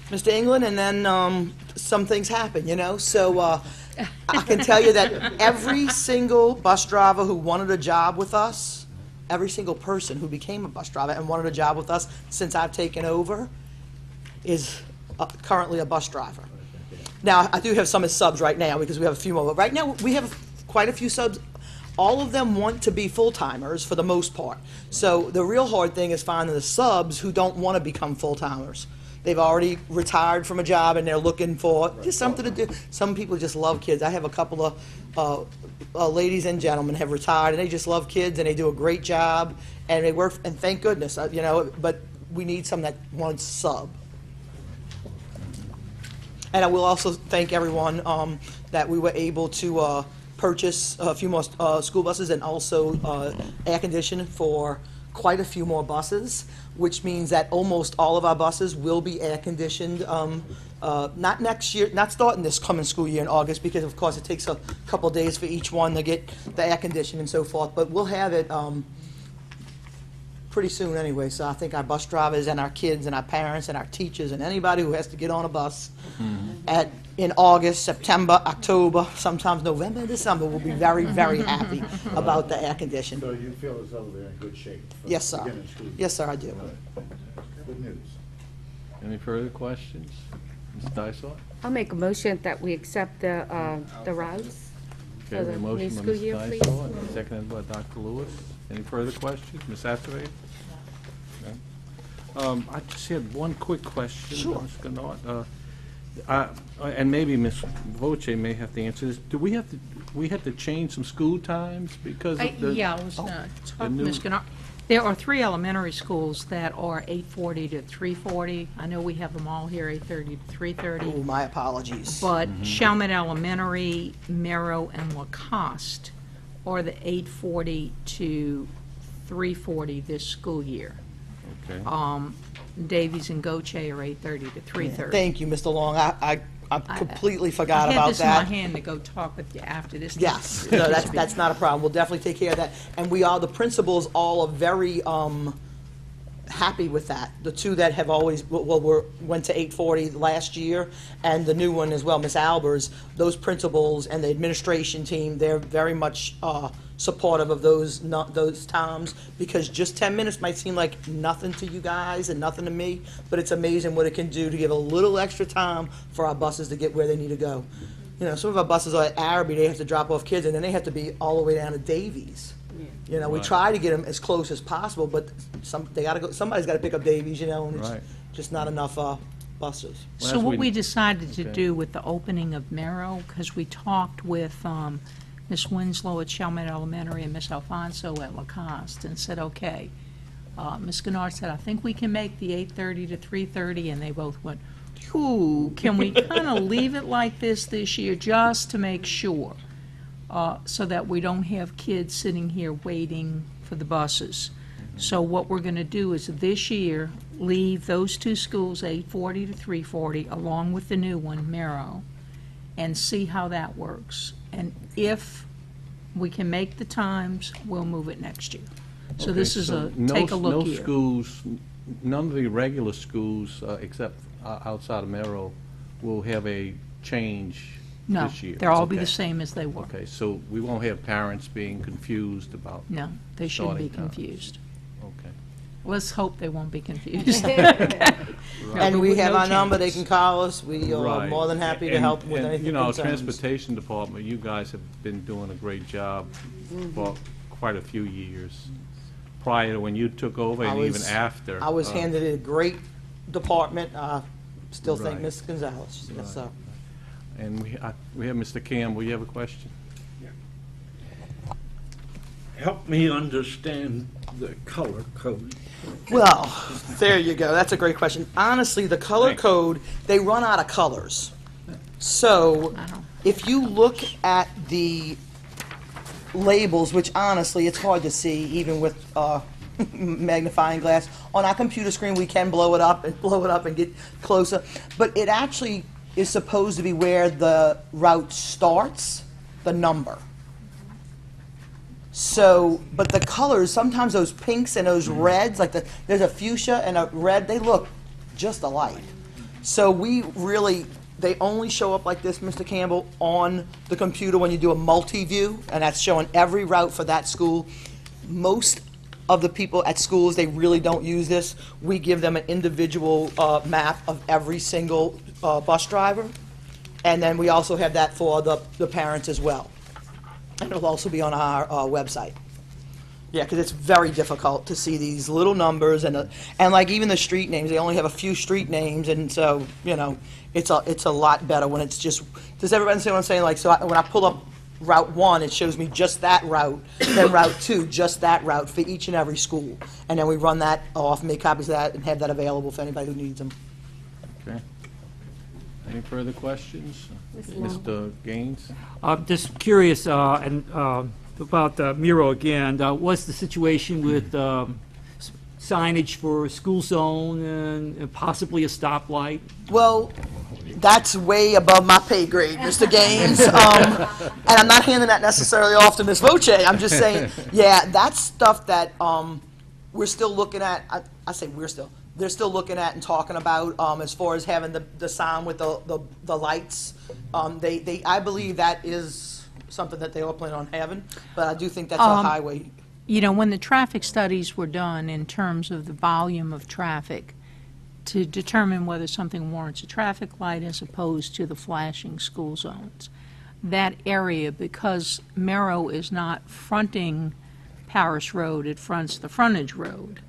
Mr. England, and then some things happen, So I can tell you that every single bus driver who wanted a job with us, every single person who became a bus driver and wanted a job with us since I've taken over is currently a bus driver. Now, I do have some as subs right now because we have a few more, but right now we have quite a few subs. All of them want to be full-timers for the most part. So the real hard thing is finding the subs who don't want to become full-timers. They've already retired from a job and they're looking for just something to do. Some people just love kids. I have a couple of ladies and gentlemen have retired and they just love kids and they do a great job and they work, and thank goodness, but we need some that wants sub. And I will also thank everyone that we were able to purchase a few more school buses and also air conditioning for quite a few more buses, which means that almost all of our buses will be air conditioned. Not next year, not starting this coming school year in August, because of course it takes a couple days for each one to get the air conditioning and so forth. But we'll have it pretty soon anyway. So I think our bus drivers and our kids and our parents and our teachers and anybody who has to get on a bus in August, September, October, sometimes November, December will be very, very happy about the air conditioning. So you feel as though they're in good shape? For Yes, sir. beginning school year? Yes, sir, I do. Good news. Any further questions? Ms. Dysart? I'll make a motion that we accept the routes Okay, for the the new motion by school Ms. year, please. Dysart, seconded by Dr. Lewis. Any further questions? Ms. Satterwhite? Okay. I just had one quick question. Sure. Ms. Gannett. And maybe Ms. Voitier may have to answer this. Do we have to change some school times because of the? Yeah, I was talking to new- Ms. Gannett. There are 3 elementary schools that are 8:40 to 3:40. I know we have them all here, 8:30 to 3:30. Oh, my apologies. But Chalmette Elementary, Merrow, and Lacoste are the 8:40 to 3:40 this school year. Okay. Davies and Goche are 8:30 to 3:30. Thank you, Mr. Long. I completely forgot I about had this in that. my hand to go talk with you after this. Yes, no, that's not a problem. We'll definitely take care of that. And the principals all are very happy with that. The 2 that have always, went to 8:40 last year, and the new one as well, Miss Albers, those principals and the administration team, they're very much supportive of those times, because just 10 minutes might seem like nothing to you guys and nothing to me, but it's amazing what it can do to give a little extra time for our buses to get where they need to go. Some of our buses are at Araby, they have to drop off kids, and then they have to be all the way down to Davies. We Right. try to get them as close as possible, but somebody's got to pick up Davies, and it's Right. just not enough buses. Well, So as what we- we decided to Okay. do with the opening of Merrow, because we talked with Miss Winslow at Chalmette Elementary and Miss Alfonso at Lacoste, and said, okay, Miss Gannett said, I think we can make the 8:30 to 3:30, and they both went, ooh, can we kind of leave it like this year just to make sure, so that we don't have kids sitting here waiting for the buses. So what we're going to do is this year, leave those 2 schools 8:40 to 3:40, along with the new one, Merrow, and see how that works. And if we can make the times, we'll move it next year. So Okay, this is a, no- take a look No here. schools, none of the regular schools, except outside of Merrill, will have a change No, this year? they'll all be the Okay. same as they were. Okay, so we won't have parents being confused about No, they shouldn't be starting times. confused. Okay. Let's hope they won't be confused. And we have No our number, they changes. can call us, we are Right. more than happy to And- help with and, anything you know, our concerns. transportation department, you guys have been doing a great job for quite a few years, prior to when you took over I and even was- after. I was handed a great department, still thank Right. Ms. Gonzalez, yes, sir. And we have Mr. Campbell, you have a question? Help me understand the color code. Well, there you go. That's a great question. Honestly, the color Thanks. code, they run out of colors. So if you look at the labels, which honestly, it's hard to see even with magnifying glass. On our computer screen, we can blow it up and get closer. But it actually is supposed to be where the route starts, the number. So, but the colors, sometimes those pinks and those reds, like there's a fuchsia and a red, they look just alike. So we really, they only show up like this, Mr. Campbell, on the computer when you do a multi-view, and that's showing every route for that school. Most of the people at schools, they really don't use this. We give them an individual map of every single bus driver, and then we also have that for the parents as well. And it'll also be on our website. Yeah, because it's very difficult to see these little numbers and like even the street names. They only have a few street names, and so you know it's a lot better when it's just. Does everybody understand what I'm saying? Like when I pull up Route 1, it shows me just that route. Then Route 2, just that route for each and every school, and then we run that off, make copies of that, and have that available for anybody who needs them. Okay. Any further questions? Mr. Gaines? I'm just curious, about Miro again. What's the situation with signage for a school zone and possibly a stoplight? Well, that's way above my pay grade, Mr. Gaines. And I'm not handing that necessarily off to Ms. Voitier. I'm just saying, yeah, that's stuff that we're still looking at. I say we're still. They're still looking at and talking about as far as having the sign with the lights. I believe that is something that they all plan on having, but I do think that's a highway. You know, when the traffic studies were done in terms of the volume of traffic, to determine whether something warrants a traffic light as opposed to the flashing school zones, that area, because Merrow is not fronting Parish Road, it fronts the frontage road,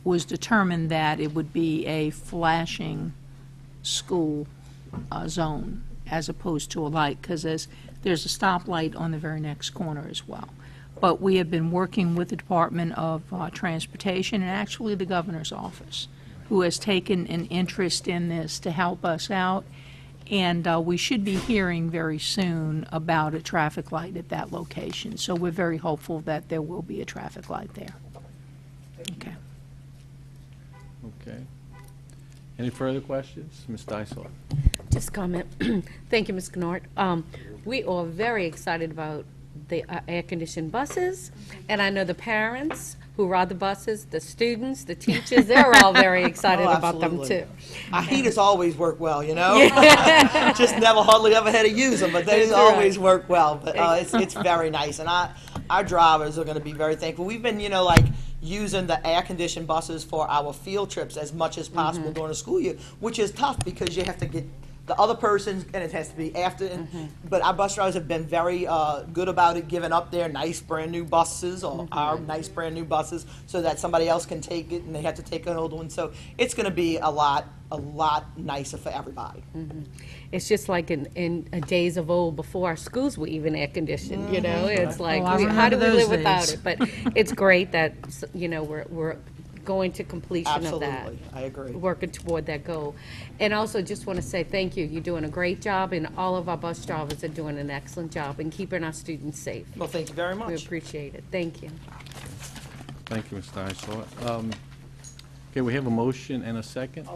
was determined that it would be a flashing school zone as opposed to a light, because there's a stoplight on the very next corner as well. But we have been working with the Department of Transportation and actually the Governor's Office, who has taken an interest in this to help us out. And we should be hearing very soon about a traffic light at that location. So we're very hopeful that there will be a traffic light there. Okay. Okay. Any further questions? Ms. Dysart? Just comment. Thank you, Ms. Kennard. We are very excited about the air-conditioned buses, and I know the parents who ride the buses, the students, the teachers, they're all very excited about them, absolutely. too. Our heaters always work well, you know? Just never hardly ever had to use them, but they That's always right. work well. But it's very nice, and our drivers are going to be very thankful. We've been, using the air-conditioned buses for our field trips as much as possible during the school year, which is tough because you have to get the other person, and it has to be after. But our bus drivers have been very good about it, giving up their nice brand-new buses or our nice brand-new buses so that somebody else can take it, and they have to take an old one. So it's going to be a lot nicer for everybody. It's just like in days of old, before our schools were even air-conditioned, It's like, I how do we remember live those without days. it? But it's great that, we're going to completion of that. Absolutely, I agree. Working toward that goal. And also just want to say thank you. You're doing a great job, and all of our bus drivers are doing an excellent job in keeping our students safe. Well, thank you very We much. appreciate it. Thank you. Thank you, Ms. Dysart. Okay, we have a motion and a second.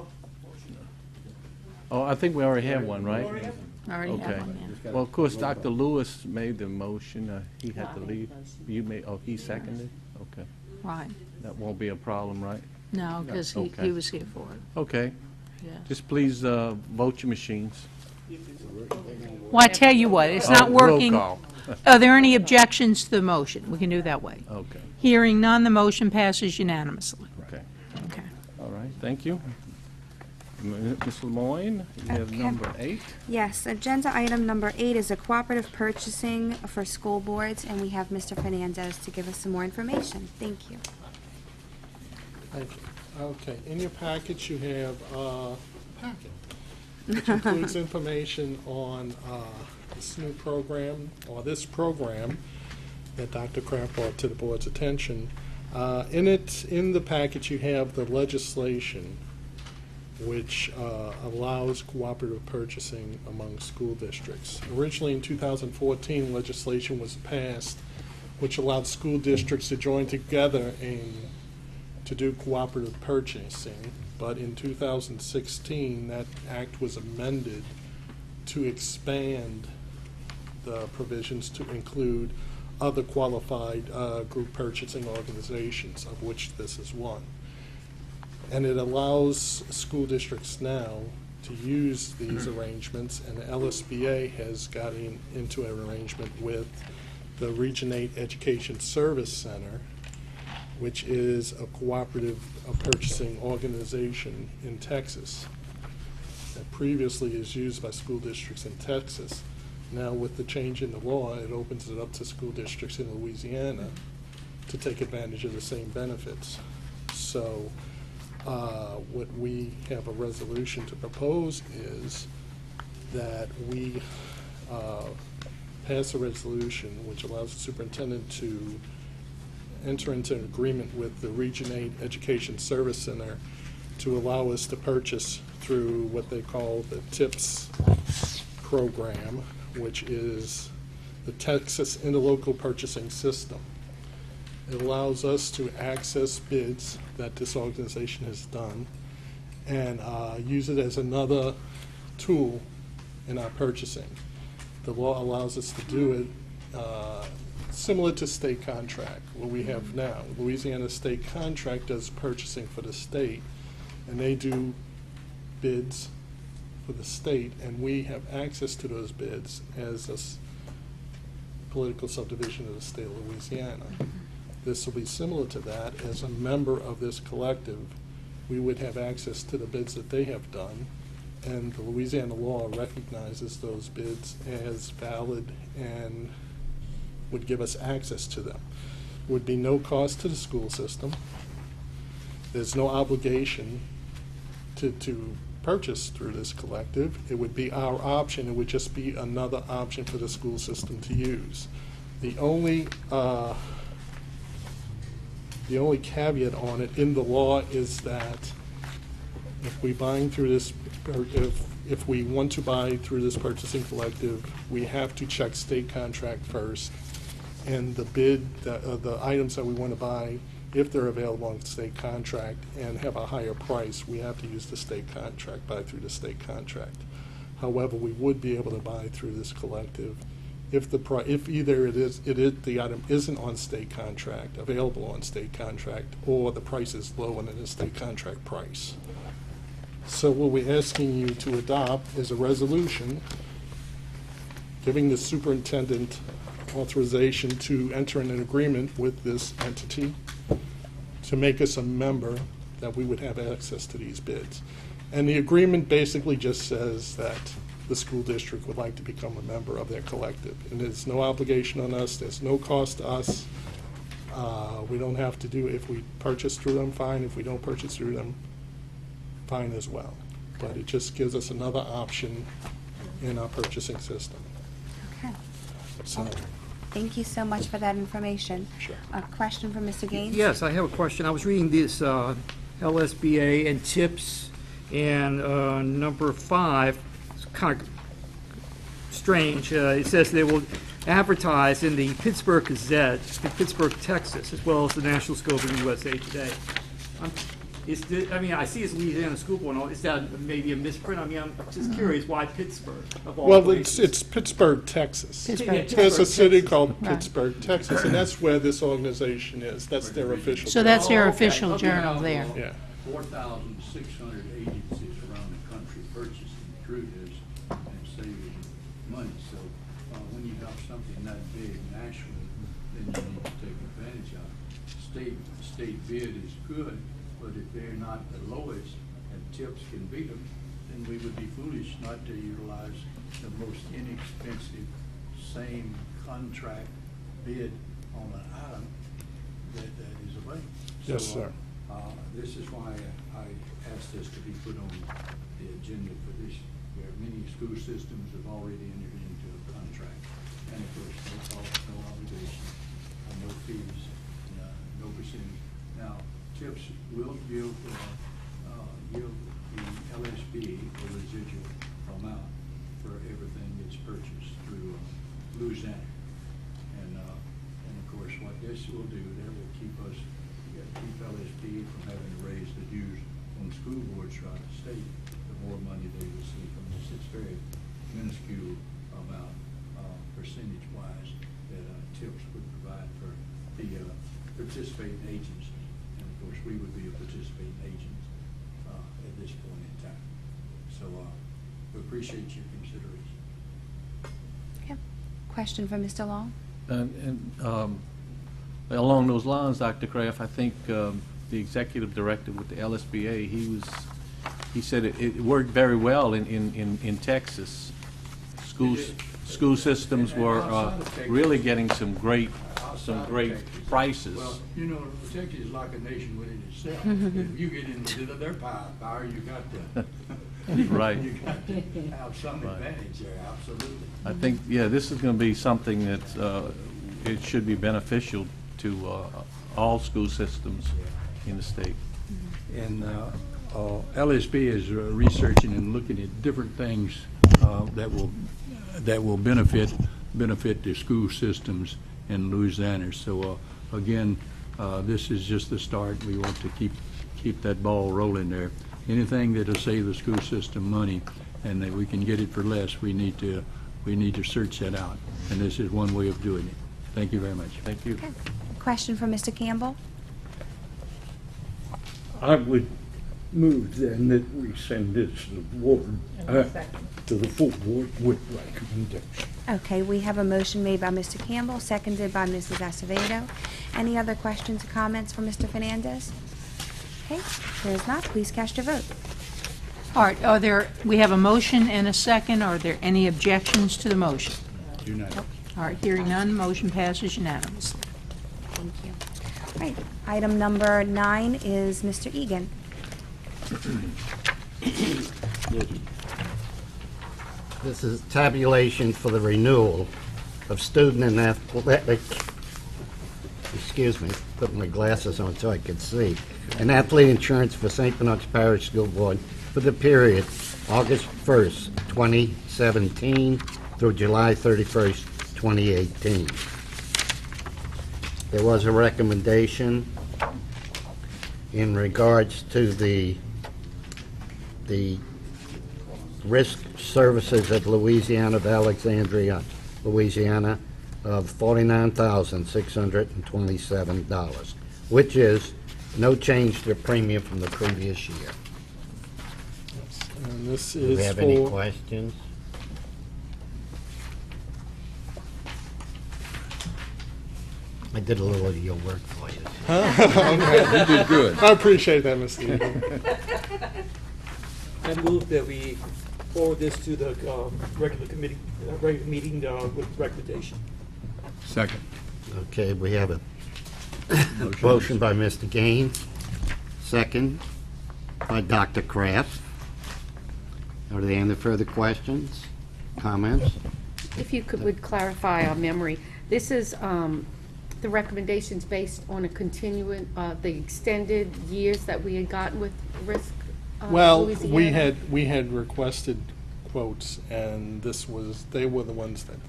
Oh, I think we already have one, right? Already Okay. have one, yeah. Well, of course, Dr. Lewis made the motion. He had to leave. You made, oh, he seconded? Okay. Right. That won't be a problem, right? No, because he Okay. was here for it. Okay. Yeah. Just please vote your machines. Well, I tell you what, it's not Roll working. call. Are there any objections to the motion? We can do it that way. Okay, Hearing none, the motion passes unanimously. okay. Okay. All right, thank you. Ms. Lemoyne, you have Okay. number 8. Yes, agenda item number 8 is a cooperative purchasing for school boards, and we have Mr. Fernandez to give us some more information. Thank you. Thank you. Okay, in your package, you have a packet, which includes information on this new program, or this program that Dr. Kraft brought to the board's attention. In the package, you have the legislation which allows cooperative purchasing among school districts. Originally, in 2014, legislation was passed which allowed school districts to join together and to do cooperative purchasing, but in 2016, that act was amended to expand the provisions to include other qualified group purchasing organizations, of which this is one. And it allows school districts now to use these arrangements, and the LSBA has gotten into an arrangement with the Region 8 Education Service Center, which is a cooperative purchasing organization in Texas that previously is used by school districts in Texas. Now, with the change in the law, it opens it up to school districts in Louisiana to take advantage of the same benefits. So what we have a resolution to propose is that we pass a resolution which allows the superintendent to enter into an agreement with the Region 8 Education Service Center to allow us to purchase through what they call the TIPS program, which is the Texas Interlocal Purchasing System. It allows us to access bids that this organization has done and use it as another tool in our purchasing. The law allows us to do it similar to state contract, what we have now. Louisiana state contract does purchasing for the state, and they do bids for the state, and we have access to those bids as a political subdivision of the state of Louisiana. This will be similar to that. As a member of this collective, we would have access to the bids that they have done, and the Louisiana law recognizes those bids as valid and would give us access to them. Would be no cost to the school system. There's no obligation to purchase through this collective. It would be our option. It would just be another option for the school system to use. The only caveat on it in the law is that if we buying through this, or if we want to buy through this purchasing collective, we have to check state contract first, and the bid, the items that we want to buy, if they're available on state contract and have a higher price, we have to use the state contract, buy through the state contract. However, we would be able to buy through this collective if either the item isn't on state contract, available on state contract, or the price is lower than the state contract price. So what we're asking you to adopt is a resolution giving the superintendent authorization to enter in an agreement with this entity to make us a member, that we would have access to these bids. And the agreement basically just says that the school district would like to become a member of their collective. And there's no obligation on us, there's no cost to us. We don't have to do, if we purchase through them, fine. If we don't purchase through them, fine as well. But it just gives us another option in our purchasing system. Okay. So, Thank you so much for that information. Sure. A question from Mr. Gaines? Yes, I have a question. I was reading this LSBA and TIPS, and number 5, it's kind of strange. It says they will advertise in the Pittsburgh Gazette, in Pittsburgh, Texas, as well as the National Scope of USA Today. I mean, I see it's Louisiana School Board, and all. Is that maybe a misprint? I mean, I'm just curious why Pittsburgh of all Well, places? it's Pittsburgh, Texas. Pittsburgh, There's a city Texas. called Right. Pittsburgh, Texas, and that's where this organization is. That's their official. So that's their Oh, okay, official okay. journal there. Yeah. 4,600 agencies around the country purchasing through this and saving money. So when you have something that big nationally, then you need to take advantage of it. State bid is good, but if they're not the lowest and tips can beat them, then we would be foolish not to utilize the most inexpensive, same contract bid on an item that is available. Yes, So, sir. This is why I asked this to be put on the agenda for this, where many school systems have already entered into a contract. And of course, no cost, no obligation, no fees, no percentage. Now, TIPS will give the LSB a residual amount for everything that's purchased through Louisiana. And of course, what this will do, that will keep LSP from having to raise the dues on school boards throughout the state. The more money they receive from this, it's very minuscule amount, percentage-wise, that TIPS would provide for the participating agencies. And of course, we would be a participating agent at this point in time. So we appreciate your consideration. Okay. Question for Mr. Long? Along those lines, Dr. Kraft, I think the executive director with the LSBA, he said it worked very well in Texas. School systems were really getting some great prices. Well, you know, Texas is like a nation within itself. If you get into their power, you got to Right. you got to have some advantage there. Absolutely. I think, yeah, this is going to be something that it should be beneficial to all school systems in the state. And LSB is researching and looking at different things that will benefit the school systems in Louisiana. So again, this is just the start. We want to keep that ball rolling there. Anything that'll save the school system money and that we can get it for less, we need to search that out. And this is one way of doing it. Thank you very much. Thank you. Okay. Question for Mr. Campbell? I would move then that we send this award to the full board with recommendation. Okay, we have a motion made by Mr. Campbell, seconded by Mrs. Acevedo. Any other questions or comments for Mr. Fernandez? Okay, if there is not, please cast your vote. All right, we have a motion and a second. Are there any objections to the motion? Unanimous. All right, hearing none, motion passes unanimously. Thank you. All right, item number 9 is Mr. Egan. This is tabulation for the renewal of student and athletic, excuse me, put my glasses on so I can see, and athlete insurance for St. Bernard's Parish School Board for the period August 1st, 2017 through July 31st, 2018. There was a recommendation in regards to the risk services at Louisiana of Alexandria, Louisiana, of $49,627, which is no change to premium from the previous year. And this Do is we have for... any questions? I did a little of your work for you. Okay. You did good. I appreciate that, Mr. Egan. I move that we forward this to the regular committee, regular meeting with recommendation. Second. Okay, we have a motion by Mr. Gaines, second by Dr. Kraft. Are there any further questions, comments? If you would clarify our memory, this is the recommendations based on a continuing, the extended years that we had gotten with risk. Well, Louisiana? we had requested quotes, and they were the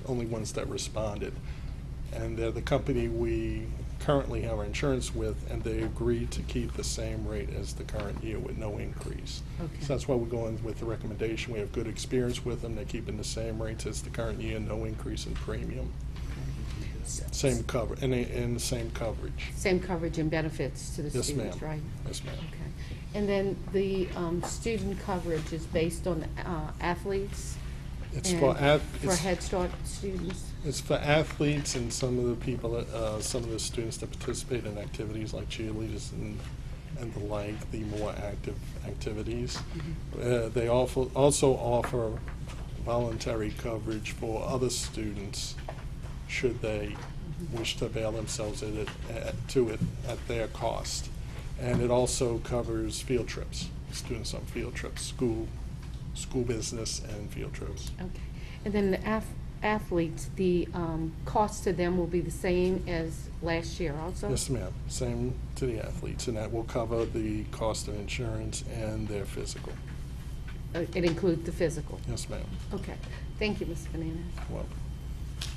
only ones that responded. And they're the company we currently have our insurance with, and they agreed to keep the same rate as the current year with no increase. Okay. So that's why we're going with the recommendation. We have good experience with them. They're keeping the same rates as the current year, no increase in premium. Same cover, and the same coverage. Same coverage and benefits to the Yes, students, ma'am. right? Yes, ma'am. Okay. And then the student coverage is based on athletes? It's and for for Head Start students? It's for athletes and some of the people that, some of the students that participate in activities like cheerleaders and the like, the more active activities. They also offer voluntary coverage for other students should they wish to avail themselves to it at their cost. And it also covers field trips, students on field trips, school business and field trips. Okay. And then the athletes, the cost to them will be the same as last year also? Yes, ma'am. Same to the athletes, and that will cover the cost of insurance and their physical. It includes the physical? Yes, ma'am. Okay. Thank you, Ms. Fernandez. Well,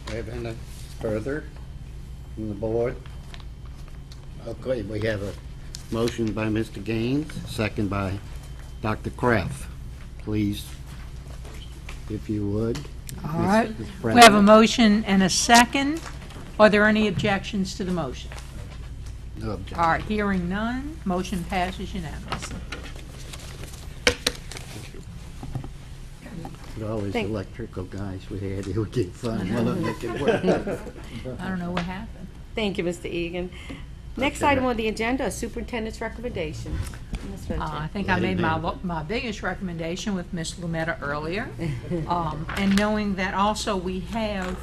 Do we have any further from the board? Okay, we have a motion by Mr. Gaines, second by Dr. Kraft. Please, if you would. All right. Mr. We have a President. motion and a second. Are there any objections to the motion? No objection. All right, hearing none, motion passes unanimously. With all these Thank- electrical guys we had, they would get fun. Well, look, make it work. I don't know what happened. Thank you, Mr. Egan. Next Okay. item on the agenda is superintendent's recommendation. Ms. Voitier. I think I made my biggest recommendation with Ms. Lumetta earlier. And knowing that also we have,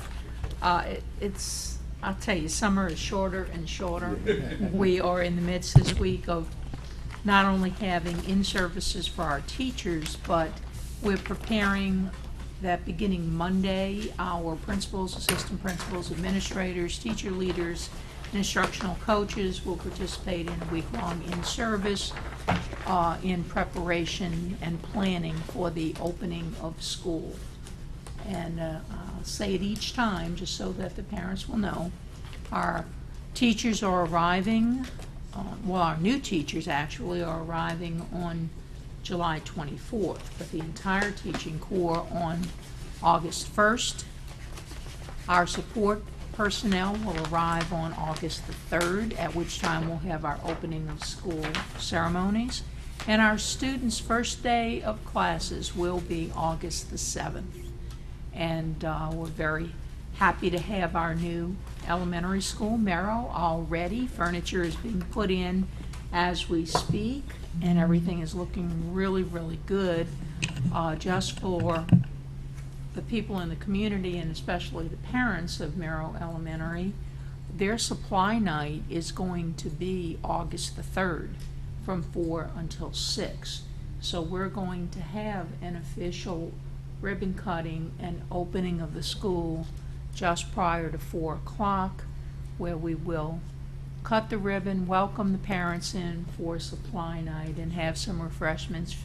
I'll tell you, summer is shorter and shorter. We are in the midst this week of not only having in-services for our teachers, but we're preparing that beginning Monday, our principals, assistant principals, administrators, teacher leaders, and instructional coaches will participate in a week-long in-service in preparation and planning for the opening of school. And I'll say it each time, just so that the parents will know. Our teachers are arriving, well, our new teachers actually are arriving on July 24th, but the entire teaching corps on August 1st. Our support personnel will arrive on August the 3rd, at which time we'll have our opening of school ceremonies. And our students' first day of classes will be August the 7th. And we're very happy to have our new elementary school, Merrill, all ready. Furniture is being put in as we speak, and everything is looking really, really good, just for the people in the community and especially the parents of Merrill Elementary. Their supply night is going to be August the 3rd from 4 until 6. So we're going to have an official ribbon cutting and opening of the school just prior to 4 o'clock, where we will cut the ribbon, welcome the parents in for supply night, and have some refreshments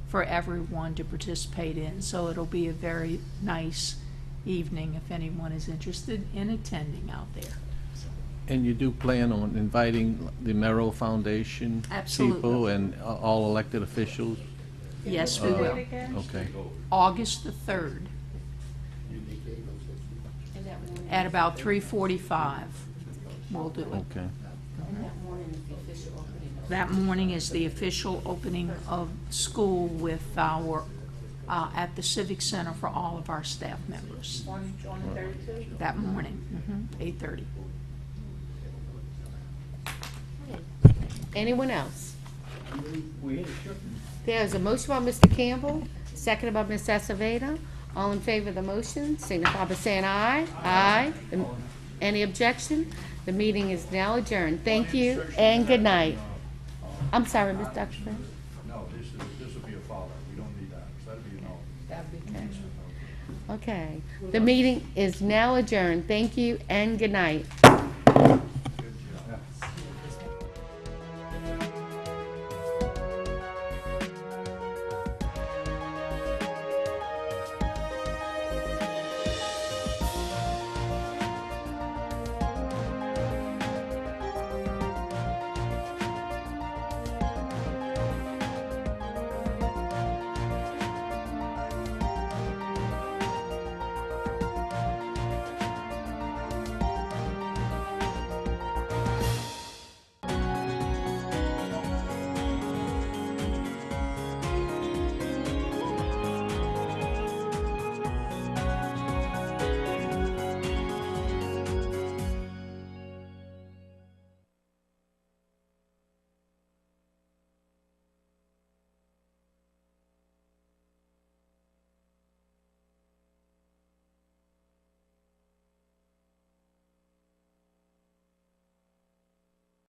for everyone to participate in. So it'll be a very nice evening if anyone is interested in attending out there. And you do plan on inviting the Merrill Foundation Absolutely. people and all elected officials? Yes, we will. Okay. August the 3rd at about 3:45. We'll do it. Okay. That morning is the official opening of school with our, at the Civic Center for all of our staff members. That morning, 8:30. Anyone else? There's a motion by Mr. Campbell, seconded by Ms. Acevedo. All in favor of the motion, signify by saying aye. Aye. Any objection? The meeting is now adjourned. Thank you and good night. I'm sorry, Ms. Dr. Brown. No, this will be a follow. We don't need that. That'd be a no. Okay. The meeting is now adjourned. Thank you and good night.